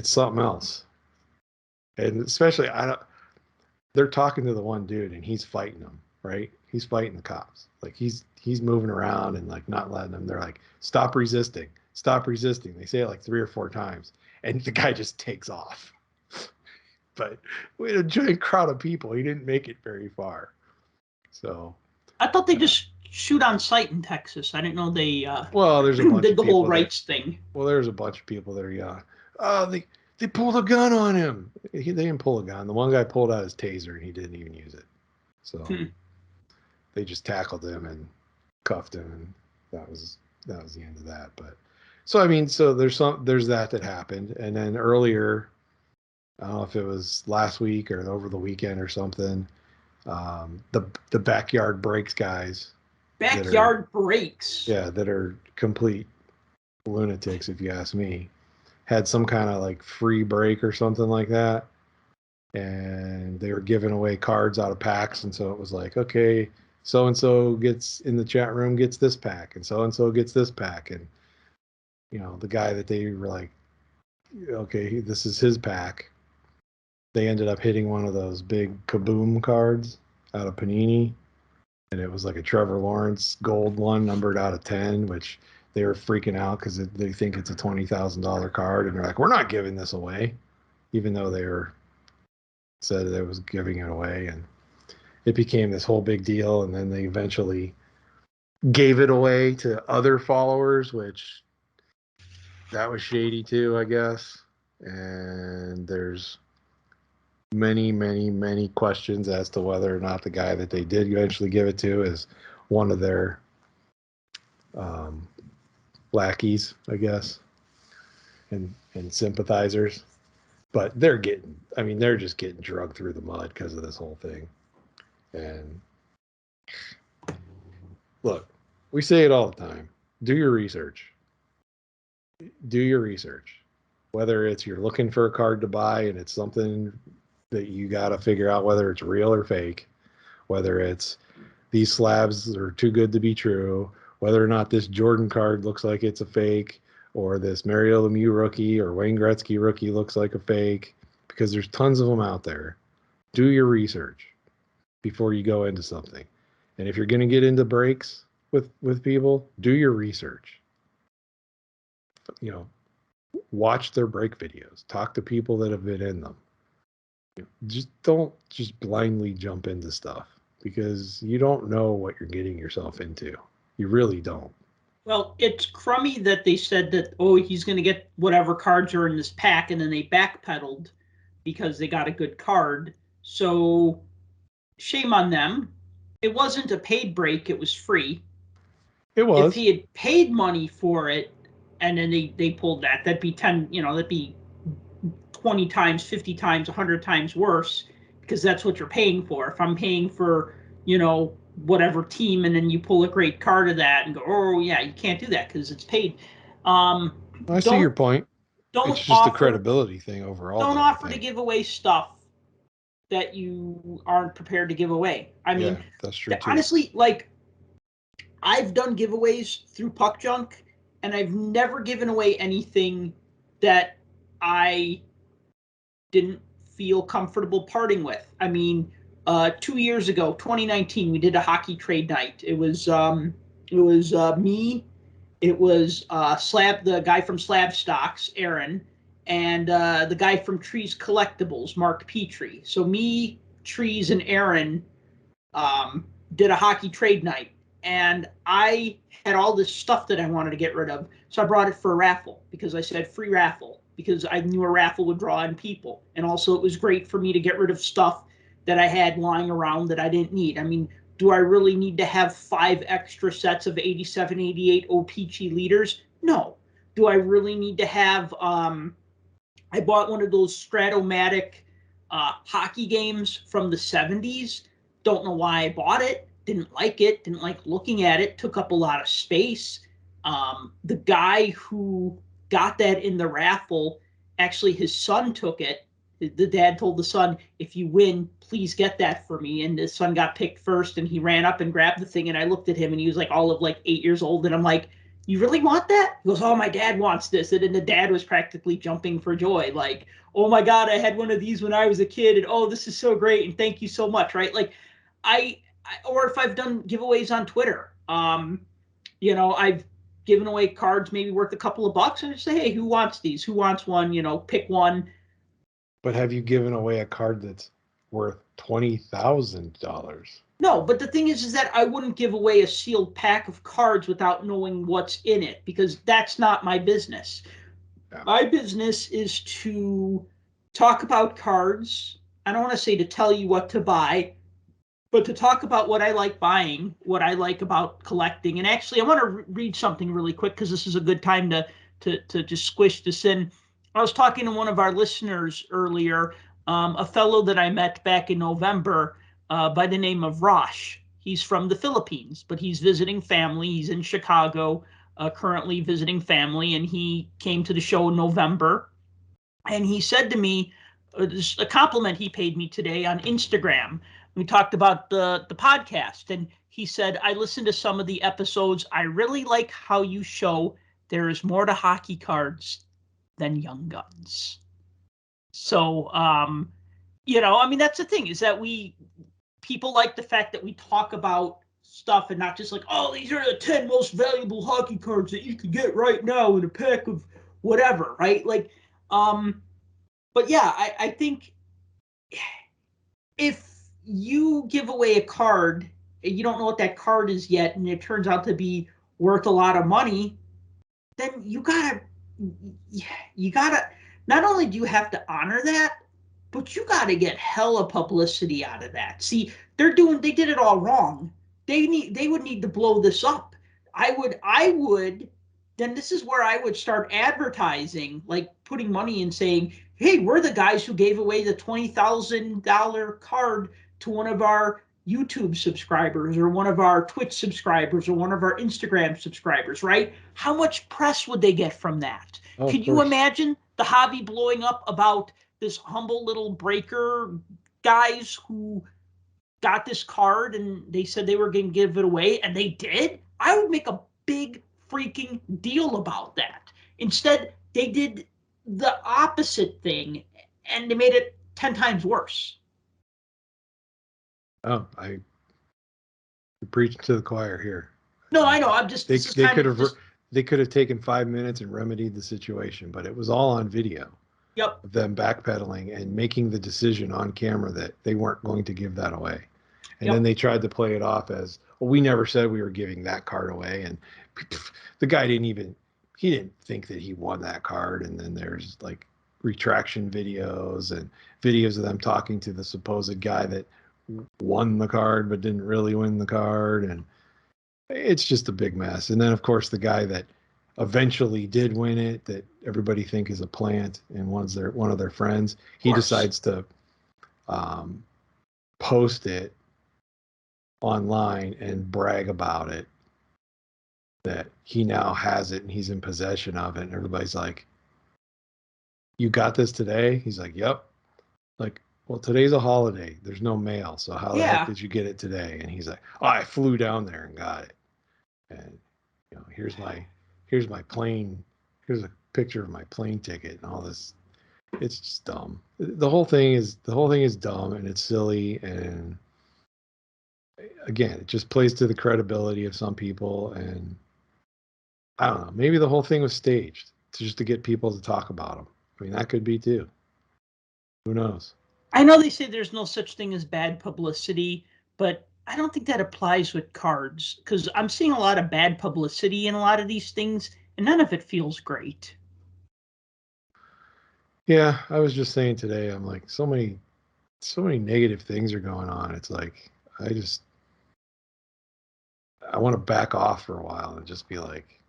something else. And especially they're talking to the one dude and he's fighting them, right? He's fighting the cops. Like he's moving around and like not letting them. They're like, stop resisting. They say it like 3 or 4 times. And the guy just takes off. But we had a giant crowd of people. He didn't make it very far. So I thought they just shoot on site in Texas. I didn't know they well, there's a bunch did of the people whole rights thing. Well, there's a bunch of people that are they pulled a gun on him. They didn't pull a gun. The one guy pulled out his taser and he didn't even use it. So they just tackled him and cuffed him, and that was the end of that. But so I mean, so there's that happened, and then earlier, I don't know if it was last week or over the weekend or something. The backyard breaks guys. Backyard breaks. Yeah, that are complete lunatics, if you ask me. Had some kind of like free break or something like that, and they were giving away cards out of packs, and so it was like, okay, so and so gets in the chat room gets this pack, and so gets this pack, and the guy that they were like, okay, this is his pack. They ended up hitting one of those big Kaboom cards out of Panini, and it was like a Trevor Lawrence gold one numbered out of 10, which they were freaking out because they think it's a $20,000 card, and they're like, we're not giving this away, even though they said they was giving it away, and it became this whole big deal. And then they eventually gave it away to other followers, which that was shady too, I guess. And there's many questions as to whether or not the guy that they did eventually give it to is one of their lackeys, I guess, and sympathizers. But they're just getting drugged through the mud because of this whole thing. And look, we say it all the time. Do your research. Whether it's you're looking for a card to buy and it's something that you got to figure out whether it's real or fake, whether it's these slabs are too good to be true, whether or not this Jordan card looks like it's a fake, or this Mario Lemieux rookie or Wayne Gretzky rookie looks like a fake, because there's tons of them out there. Do your research before you go into something. And if you're going to get into breaks with people, do your research. Watch their break videos. Talk to people that have been in them. Just don't blindly jump into stuff, because you don't know what you're getting yourself into. You really don't. Well, it's crummy that they said that, he's going to get whatever cards are in this pack, and then they backpedaled because they got a good card. So shame on them. It wasn't a paid break, it was free. It If was. he had paid money for it and then they pulled that, that'd be 10, that'd be 20 times, 50 times, 100 times worse, because that's what you're paying for. If I'm paying for, whatever team, and then you pull a great card of that and go, oh yeah, you can't do that because it's paid. Um, I see your don't point. It's don't just a offer credibility thing overall, don't though, I offer to think. give away stuff that you aren't prepared to give away. I mean, Yeah, that's true too. honestly, like, I've done giveaways through Puck Junk, and I've never given away anything that I didn't feel comfortable parting with. I mean, 2 years ago, 2019, we did a hockey trade night. It was me, it was the guy from Slab Stocks, Aaron, and the guy from Trees Collectibles, Mark Petrie. So me, Trees, and Aaron did a hockey trade night, and I had all this stuff that I wanted to get rid of. So I brought it for a raffle because I said free raffle because I knew a raffle would draw in people, and also it was great for me to get rid of stuff that I had lying around that I didn't need. I mean, do I really need to have 5 extra sets of 87, 88 OPC leaders? No. Do I really need to have? I bought one of those Stratomatic hockey games from the 70s. Don't know why I bought it. Didn't like it. Didn't like looking at it. Took up a lot of space. The guy who got that in the raffle, actually, his son took it. The dad told the son, if you win, please get that for me. And the son got picked first, and he ran up and grabbed the thing. And I looked at him, and he was like all of like 8 years old. And I'm like, you really want that? He goes, oh, my dad wants this. And then the dad was practically jumping for joy. Like, oh my God, I had one of these when I was a kid. And oh, this is so great. And thank you so much. Right. Like or if I've done giveaways on Twitter, I've given away cards maybe worth a couple of bucks and I just say, hey, who wants these? Who wants one? Pick one. But have you given away a card that's worth $20,000? No, but the thing is that I wouldn't give away a sealed pack of cards without knowing what's in it because that's not my business. Yeah. My business is to talk about cards. I don't want to say to tell you what to buy, but to talk about what I like buying, what I like about collecting. And actually, I want to read something really quick because this is a good time to just squish this in. I was talking to one of our listeners earlier, a fellow that I met back in November by the name of Rosh. He's from the Philippines, but he's visiting family. He's in Chicago, currently visiting family, and he came to the show in November. And he said to me, a compliment he paid me today on Instagram. We talked about the podcast, and he said, I listened to some of the episodes. I really like how you show there is more to hockey cards than Young Guns. So, I mean, that's the thing is that people like the fact that we talk about stuff and not just like, oh, these are the 10 most valuable hockey cards that you can get right now in a pack of whatever, right? Like, but yeah, I think if you give away a card, you don't know what that card is yet, and it turns out to be worth a lot of money, then you gotta, not only do you have to honor that, but you gotta get hella publicity out of that. See, they did it all wrong. They would need to blow this up. I would, then this is where I would start advertising, like putting money and saying, hey, we're the guys who gave away the $20,000 card to one of our YouTube subscribers or one of our Twitch subscribers or one of our Instagram subscribers, right? How much press would they get from that? Oh, Can of you course. imagine the hobby blowing up about this humble little breaker guys who got this card and they said they were going to give it away and they did? I would make a big freaking deal about that. Instead, they did the opposite thing and they made it 10 times worse. Oh, I preach to the choir here. No, I know. I'm just, this is They kind could of have just, they could have taken 5 minutes and remedied the situation, but it was all on video yep. of them backpedaling and making the decision on camera that they weren't going to give that away. And then they tried to play it off as, well, we never said we were giving that card away. And the guy he didn't think that he won that card. And then there's like retraction videos and videos of them talking to the supposed guy that won the card but didn't really win the card, and it's just a big mess. And then of course the guy that eventually did win it, that everybody think is a plant and one of their friends, he decides to post it online and brag about it, that he now has it and he's in possession of it, and everybody's like, you got this today? He's like, yep. Like, well, today's a holiday, there's no mail, so how the heck did you get it today? And he's like, oh, I flew down there and got it, and here's my plane, here's a picture of my plane ticket and all this. It's just dumb. The whole thing is dumb, and it's silly, and again, it just plays to the credibility of some people. And I don't know, maybe the whole thing was staged just to get people to talk about them. I mean, that could be too. Who knows? I know they say there's no such thing as bad publicity, but I don't think that applies with cards, because I'm seeing a lot of bad publicity in a lot of these things, and none of it feels great. Yeah, I was just saying today, I'm like, so many negative things are going on. It's like, I want to back off for a while and just be like,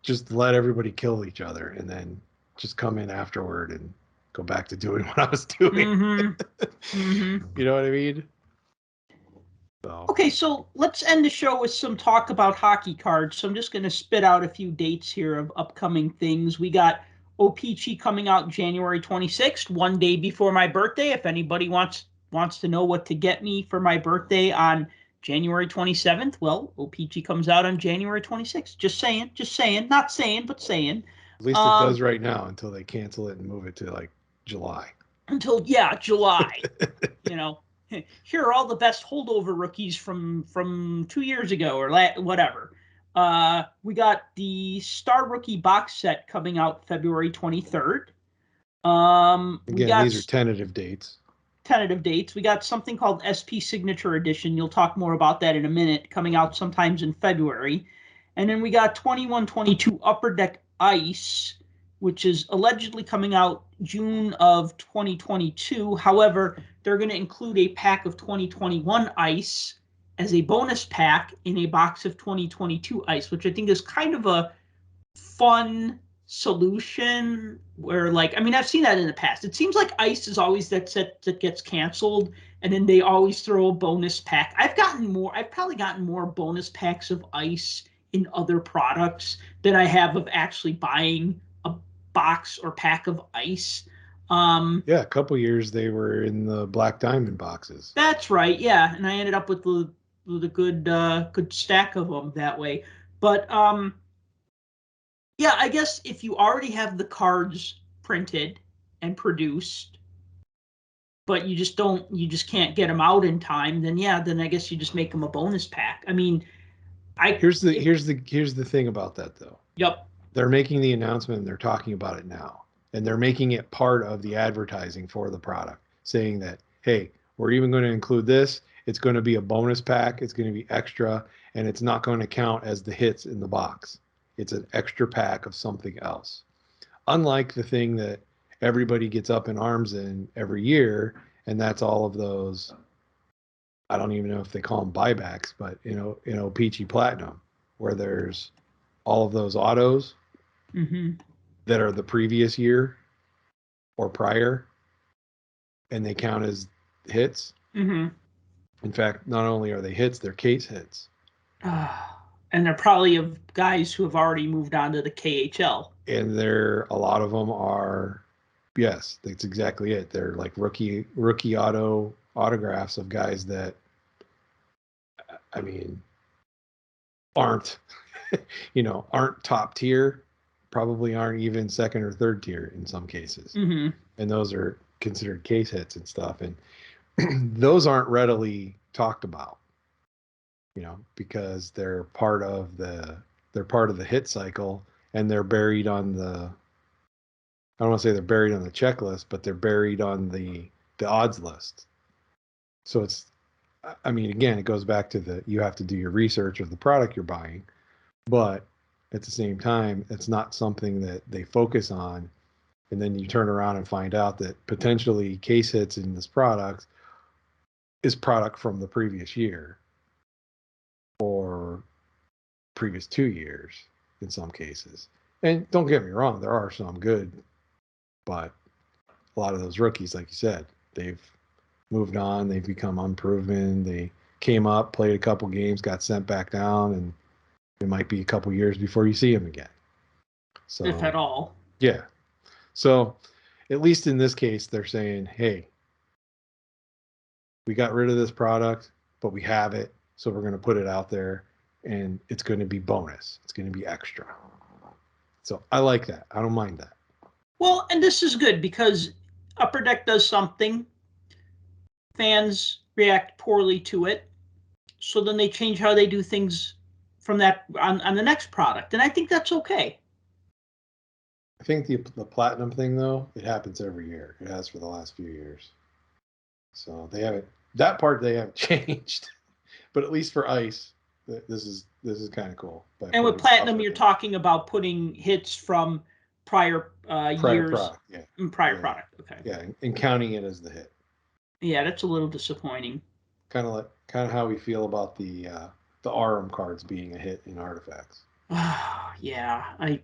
just let everybody kill each other and then just come in afterward and go back to doing what I was doing. You know what I mean? So. Okay, so let's end the show with some talk about hockey cards. So I'm just going to spit out a few dates here of upcoming things. We got O-Pee-Chee coming out January 26th, one day before my birthday. If anybody wants to know what to get me for my birthday on January 27th, well, O-Pee-Chee comes out on January 26th. Just saying, not saying, but saying. At least it does right now until they cancel it and move it to like July. July. Here are all the best holdover rookies from 2 years ago or whatever. We got the Star Rookie box set coming out February 23rd. Again, these are tentative dates. We got something called SP Signature Edition. You'll talk more about that in a minute, coming out sometimes in February. And then we got 21-22 Upper Deck Ice, which is allegedly coming out June of 2022. However, they're going to include a pack of 2021 Ice as a bonus pack in a box of 2022 Ice, which I think is kind of a fun solution where, I've seen that in the past. It seems like Ice is always that set that gets canceled, and then they always throw a bonus pack. I've probably gotten more bonus packs of Ice in other products than I have of actually buying a box or pack of Ice. Yeah, a couple years they were in the Black Diamond boxes. That's right, yeah, and I ended up with a good stack of them that way. But yeah, I guess if you already have the cards printed and produced, but you just can't get them out in time, then I guess you just make them a bonus pack. I mean, here's the thing about that though. Yep. They're making the announcement and they're talking about it now. And they're making it part of the advertising for the product, saying that, hey, we're even going to include this. It's going to be a bonus pack. It's going to be extra, and it's not going to count as the hits in the box. It's an extra pack of something else. Unlike the thing that everybody gets up in arms in every year, and that's all of those, I don't even know if they call them buybacks, but in O-Pee-Chee Platinum, where there's all of those autos that are the previous year or prior, and they count as hits. In fact, not only are they hits, they're case hits. And they're probably of guys who have already moved on to the KHL. And a lot of them are, yes, that's exactly it. They're like rookie autographs of guys that, I mean, aren't top tier, probably aren't even second or third tier in some cases. And those are considered case hits and stuff. And those aren't readily talked about, because they're part of the hit cycle, and they're buried on the, I don't want to say they're buried on the checklist, but they're buried on the odds list. So it's, I mean, again, it goes back to you have to do your research of the product you're buying, but at the same time, it's not something that they focus on. And then you turn around and find out that potentially case hits in this product is product from the previous year or previous 2 years in some cases. And don't get me wrong, there are some good, but a lot of those rookies, like you said, they've moved on, they've become unproven, they came up, played a couple games, got sent back down, and it might be a couple years before you see them again. So, if at all. Yeah. So at least in this case, they're saying, hey, we got rid of this product, but we have it, so we're going to put it out there, and it's going to be bonus. It's going to be extra. So I like that. I don't mind that. Well, and this is good because Upper Deck does something. Fans react poorly to it. So then they change how they do things from that on the next product. And I think that's okay. I think the platinum thing, though, it happens every year. It has for the last few years. So they haven't, that part they haven't changed. But at least for ice, this is kind of cool. And with platinum, you're talking about putting hits from prior years. Product, yeah. Product, okay. Yeah, and counting it as the hit. Yeah, that's a little disappointing. Kind of how we feel about the Arum cards being a hit in artifacts. Yeah, Or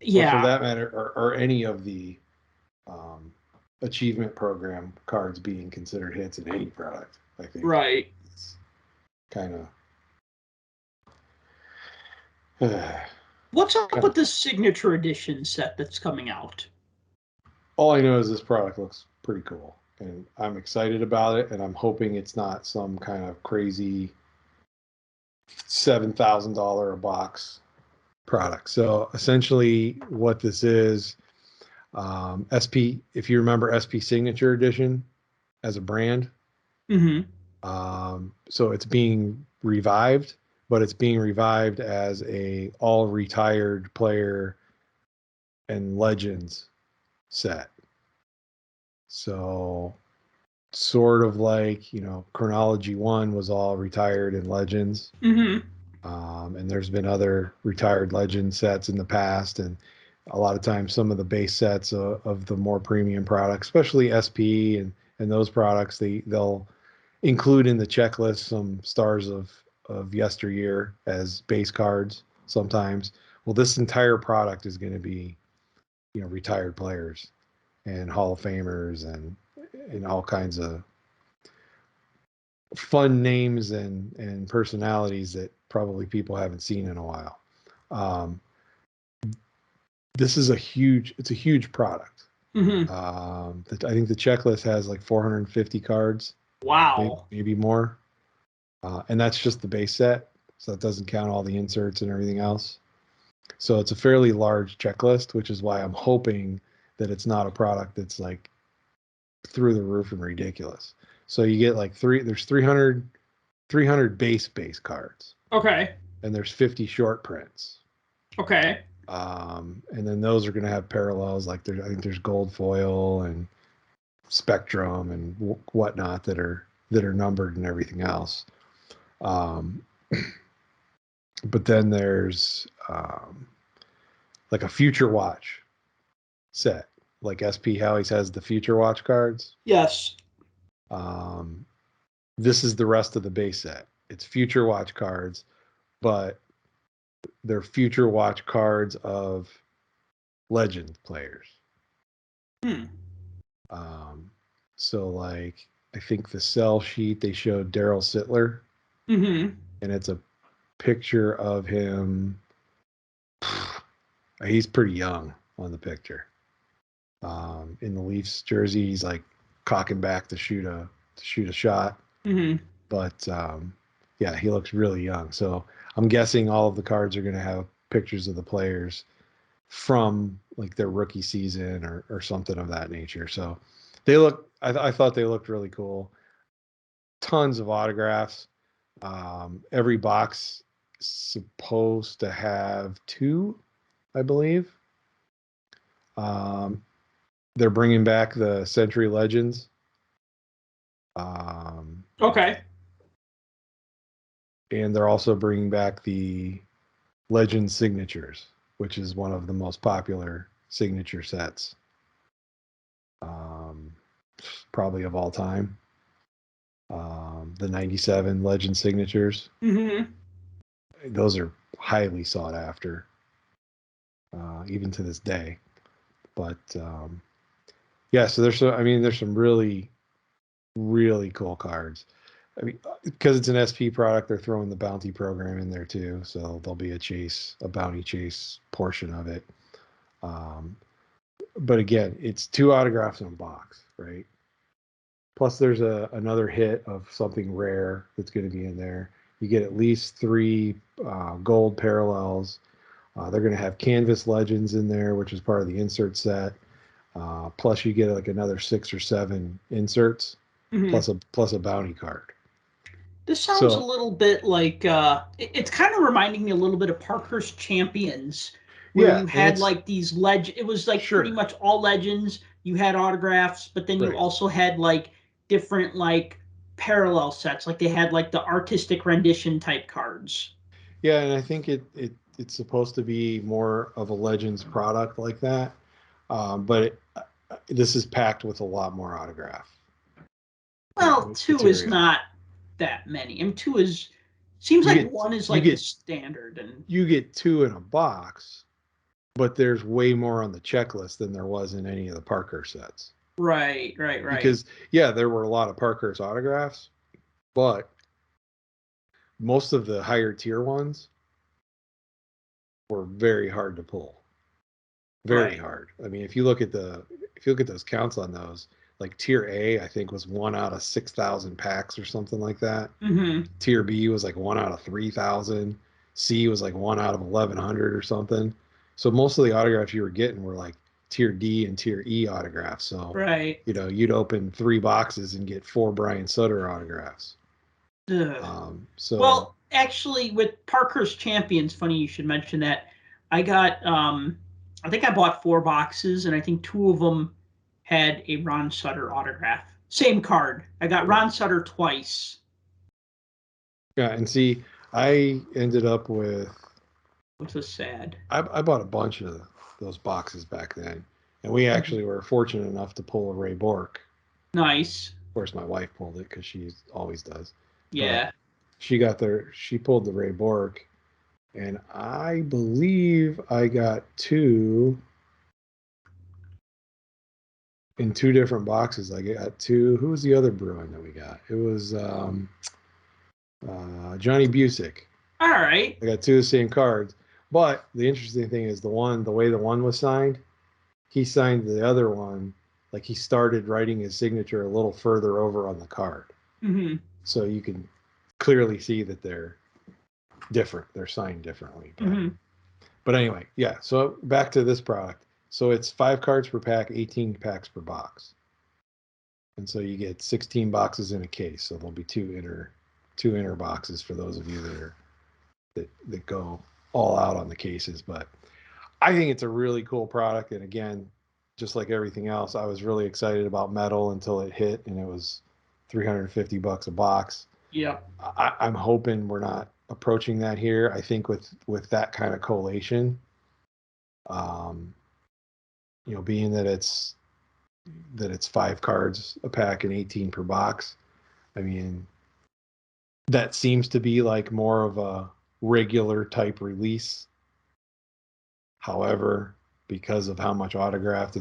for that matter, or any of the achievement program cards being considered hits in any product. I think. Right. It's kind of. What's up with this signature edition set that's coming out? All I know is this product looks pretty cool, and I'm excited about it, and I'm hoping it's not some kind of crazy $7,000 a box product. So essentially what this is, SP, if you remember SP Signature Edition as a brand. Mm-hmm. So it's being revived, but it's being revived as a all retired player and legends set. So sort of like, Chronology 1 was all retired and legends. Mm-hmm. And there's been other retired legend sets in the past, and a lot of times some of the base sets of the more premium products, especially SP and those products, they'll include in the checklist some stars of yesteryear as base cards sometimes. Well, this entire product is going to be, retired players and Hall of Famers and all kinds of fun names and personalities that probably people haven't seen in a while. This is a huge product. Mm-hmm. I think the checklist has like 450 cards. Wow. Maybe more. And that's just the base set. So that doesn't count all the inserts and everything else. So it's a fairly large checklist, which is why I'm hoping that it's not a product that's like through the roof and ridiculous. So you get like there's 300 base cards. Okay. And there's 50 short prints. Okay. And then those are going to have parallels. Like I think there's gold foil and spectrum and whatnot that are numbered and everything else. But then there's like a Future Watch set, like SP Howie's has the Future Watch cards. Yes. This is the rest of the base set. It's Future Watch cards, but they're Future Watch cards of legend players. So like I think the cell sheet they showed Daryl Sittler. Mm-hmm. And it's a picture of him. He's pretty young on the picture. In the Leafs jersey, he's like cocking back to shoot a shot. Mm-hmm. But yeah, he looks really young. So I'm guessing all of the cards are going to have pictures of the players from like their rookie season or something of that nature. So they look. I thought they looked really cool. Tons of autographs. Every box is supposed to have 2, I believe. They're bringing back the Century Legends. Okay. And they're also bringing back the Legend Signatures, which is one of the most popular signature sets, probably of all time. The 97 Legend signatures. Mm-hmm. Those are highly sought after, even to this day. But yeah, so there's some really, really cool cards. I mean, because it's an SP product, they're throwing the bounty program in there too. So there'll be a bounty chase portion of it. But again, it's 2 autographs in a box, right? Plus, there's another hit of something rare that's going to be in there. You get at least 3 gold parallels. They're going to have canvas legends in there, which is part of the insert set. Plus, you get like another 6 or 7 inserts, Mm-hmm. plus a bounty card. This sounds a So little bit like it's kind of reminding me a little bit of Parker's Champions, where yeah, you and had it's like these legend. It was like pretty sure, much all legends. You had autographs, but then you right. also had like different like parallel sets. Like they had like the artistic rendition type cards. Yeah, and I think it's supposed to be more of a Legends product like that, but this is packed with a lot more autograph Well, two is material. not that many. I mean, two is seems You like get one is you like the get standard, and you get 2 in a box, but there's way more on the checklist than there was in any of the Parker sets. right. Because yeah, there were a lot of Parker's autographs, but most of the higher tier ones were very hard to pull. Very Right. hard. I mean, if you look at those counts on those, like tier A, I think was 1 out of 6,000 packs or something like that. Mm-hmm. Tier B was like 1 out of 3,000. C was like 1 out of 1,100 or something. So most of the autographs you were getting were like tier D and tier E autographs. So, Right. you'd open 3 boxes and get 4 Brian Sutter autographs. Ugh. So Well, actually, with Parker's Champions, funny you should mention that. I got, I think I bought 4 boxes, and I think 2 of them had a Ron Sutter autograph. Same card. I got right. Ron Sutter twice. Yeah, and see, I ended up with Which was sad. I bought a bunch of those boxes back then, and we Mhm. actually were fortunate enough to pull a Ray Bork. Nice. Of course, my wife pulled it because she always does, but Yeah. she pulled the Ray Bork, and I believe I got 2 in 2 different boxes. I got 2. Who was the other Bruin that we got? It was Johnny Busick. All right. I got 2 of the same cards, but the interesting thing is the way the one was signed. He signed the other one like he started writing his signature a little further over on the card. Mm-hmm. So you can clearly see that they're different. They're signed differently. Mm-hmm. But anyway, yeah. So back to this product. So it's 5 cards per pack, 18 packs per box. And so you get 16 boxes in a case. So there'll be two inner boxes for those of you that go all out on the cases. But I think it's a really cool product. And again, just like everything else, I was really excited about metal until it hit and it was $350 a box. Yep. I'm hoping we're not approaching that here. I think with that kind of collation, um, being that it's 5 cards a pack and 18 per box. I mean, that seems to be like more of a regular type release. However, because of how much autograph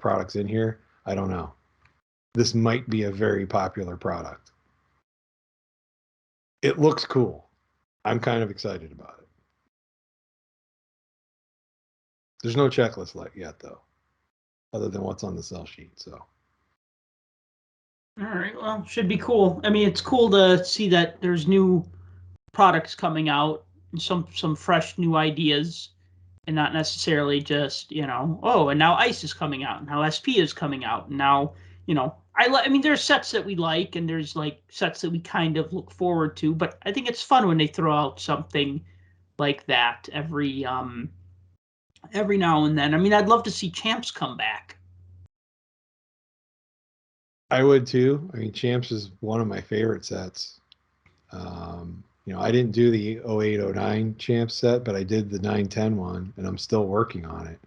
products in here, I don't know. This might be a very popular product. It looks cool. I'm kind of excited about it. There's no checklist yet, though, other than what's on the sell sheet. So, All right. Well, should be cool. I mean, it's cool to see that there's new products coming out and some fresh new ideas, and not necessarily just oh, and now ice is coming out, and now SP is coming out, and now I mean there's sets that we like, and there's like sets that we kind of look forward to, but I think it's fun when they throw out something like that every now and then. I mean, I'd love to see champs come back. I would too. I mean, Champs is one of my favorite sets. I didn't do the 0809 Champs set, but I did the 910 one, and I'm still working on it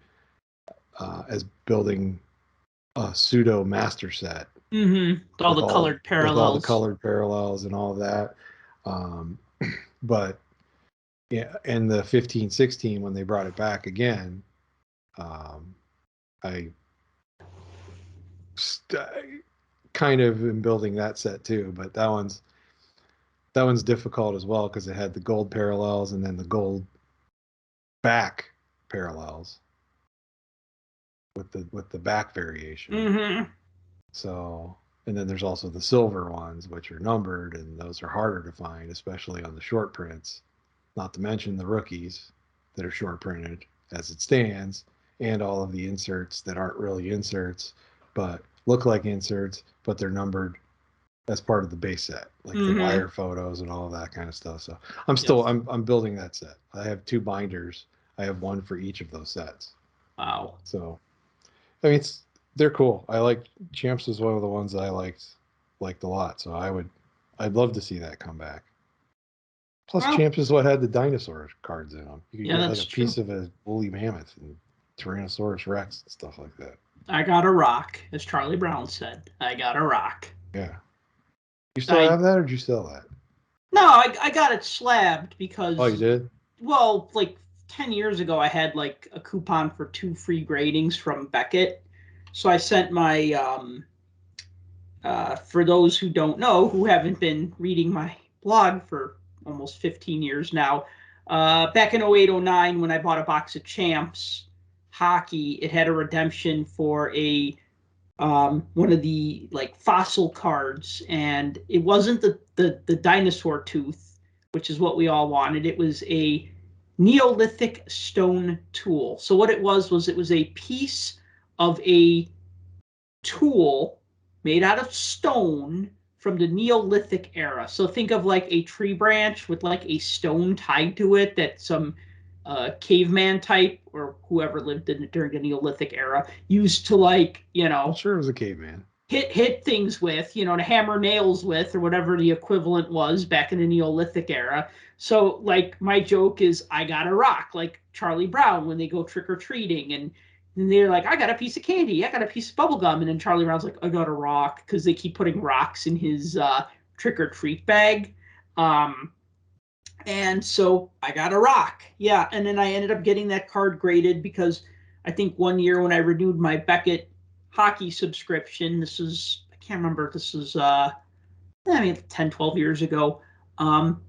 as building a pseudo master set. Mm-hmm. All the colored parallels. With all the colored parallels and all that. But yeah, and the 15-16 when they brought it back again, I kind of am building that set too, but that one's difficult as well because it had the gold parallels and then the gold back parallels with the back variation. Mm-hmm. So, and then there's also the silver ones, which are numbered, and those are harder to find, especially on the short prints. Not to mention the rookies that are short printed as it stands, and all of the inserts that aren't really inserts, but look like inserts, but they're numbered as part of the base set, like the wire photos and all of that kind of stuff. So I'm building that set. I have 2 binders. I have one for each of those sets. Wow. So, I mean, they're cool. Champs was one of the ones that I liked a lot. So I'd love to see that come back. Plus, Champs is what had the dinosaur cards in them. You could get like a piece of a woolly mammoth and Tyrannosaurus Rex and stuff like that. I got a rock, as Charlie Brown said. I got a rock. Yeah. You still have that, or did you sell that? No, I got it slabbed because... Oh, you did? Well, like 10 years ago, I had like a coupon for 2 free gradings from Beckett. So I sent my... for those who don't know, who haven't been reading my blog for almost 15 years now, back in 08-09, when I bought a box of Champs hockey, it had a redemption for a one of the like fossil cards, and it wasn't the dinosaur tooth, which is what we all wanted. It was a Neolithic stone tool. So what it was it was a piece of a tool made out of stone from the Neolithic era. So think of like a tree branch with like a stone tied to it that some caveman type or whoever lived during the Neolithic era used to, like, I'm sure it was a caveman. Hit things with, to hammer nails with, or whatever the equivalent was back in the Neolithic era. So like my joke is I got a rock, like Charlie Brown when they go trick-or-treating and they're like, I got a piece of candy, I got a piece of bubble gum, and then Charlie Brown's like, I got a rock, because they keep putting rocks in his trick-or-treat bag. And so I got a rock. Yeah, and then I ended up getting that card graded because I think one year when I renewed my Beckett hockey subscription, this was, I can't remember, this was 10, 12 years ago,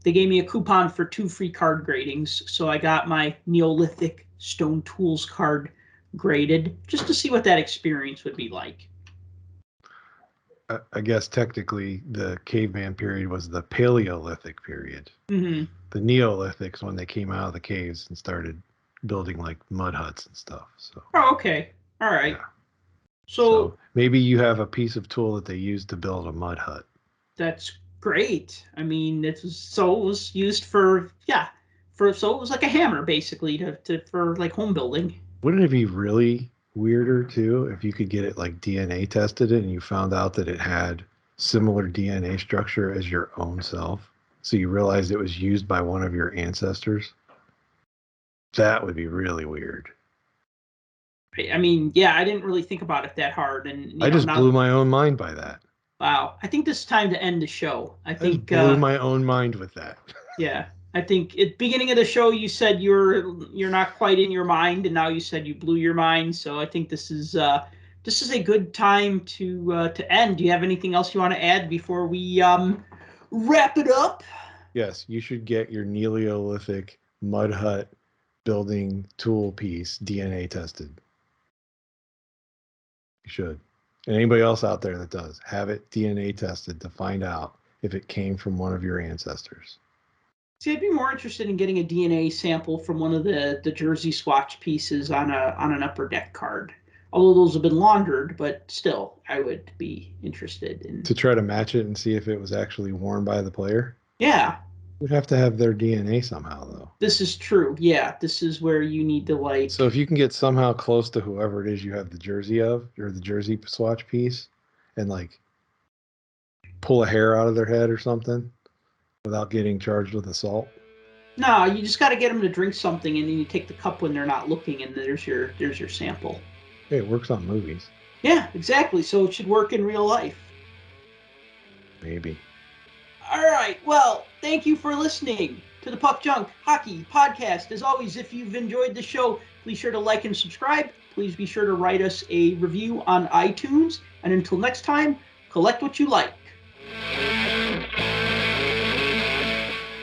they gave me a coupon for 2 free card gradings. So I got my Neolithic Stone Tools card graded just to see what that experience would be like. I guess technically the caveman period was the Paleolithic period. Mm-hmm. The Neolithics when they came out of the caves and started building like mud huts and stuff. So. Oh, okay. All right. Yeah. So maybe you have a piece of tool that they used to build a mud hut. That's great. I mean, it was used for so it was like a hammer basically for like home building. Wouldn't it be really weirder too if you could get it like DNA tested and you found out that it had similar DNA structure as your own self, so you realized it was used by one of your ancestors? That would be really weird. I mean, yeah, I didn't really think about it that hard, and I just blew my own mind by that. Wow, I think this is time to end the show. I think blew my own mind with that. Yeah, I think at the beginning of the show you said you're not quite in your mind, and now you said you blew your mind. So I think this is a good time to end. Do you have anything else you want to add before we wrap it up? Yes, you should get your Neolithic mud hut building tool piece DNA tested. You should. And anybody else out there that does, have it DNA tested to find out if it came from one of your ancestors. See, I'd be more interested in getting a DNA sample from one of the jersey swatch pieces on an upper deck card. Although those have been laundered, but still, I would be interested in... To try to match it and see if it was actually worn by the player? Yeah. We'd have to have their DNA somehow, though. This is true. Yeah, this is where you need to, like... So if you can get somehow close to whoever it is you have the jersey of, or the jersey swatch piece, and, like, pull a hair out of their head or something without getting charged with assault? No, you just got to get them to drink something, and then you take the cup when they're not looking, and there's your sample. Hey, it works on movies. Yeah, exactly. So it should work in real life. Maybe. All right. Well, thank you for listening to the Puck Junk Hockey Podcast. As always, if you've enjoyed the show, please sure to like and subscribe. Please be sure to write us a review on iTunes. And until next time, collect what you like.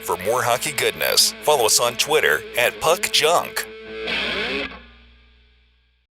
For more hockey goodness, follow us on Twitter @PuckJunk.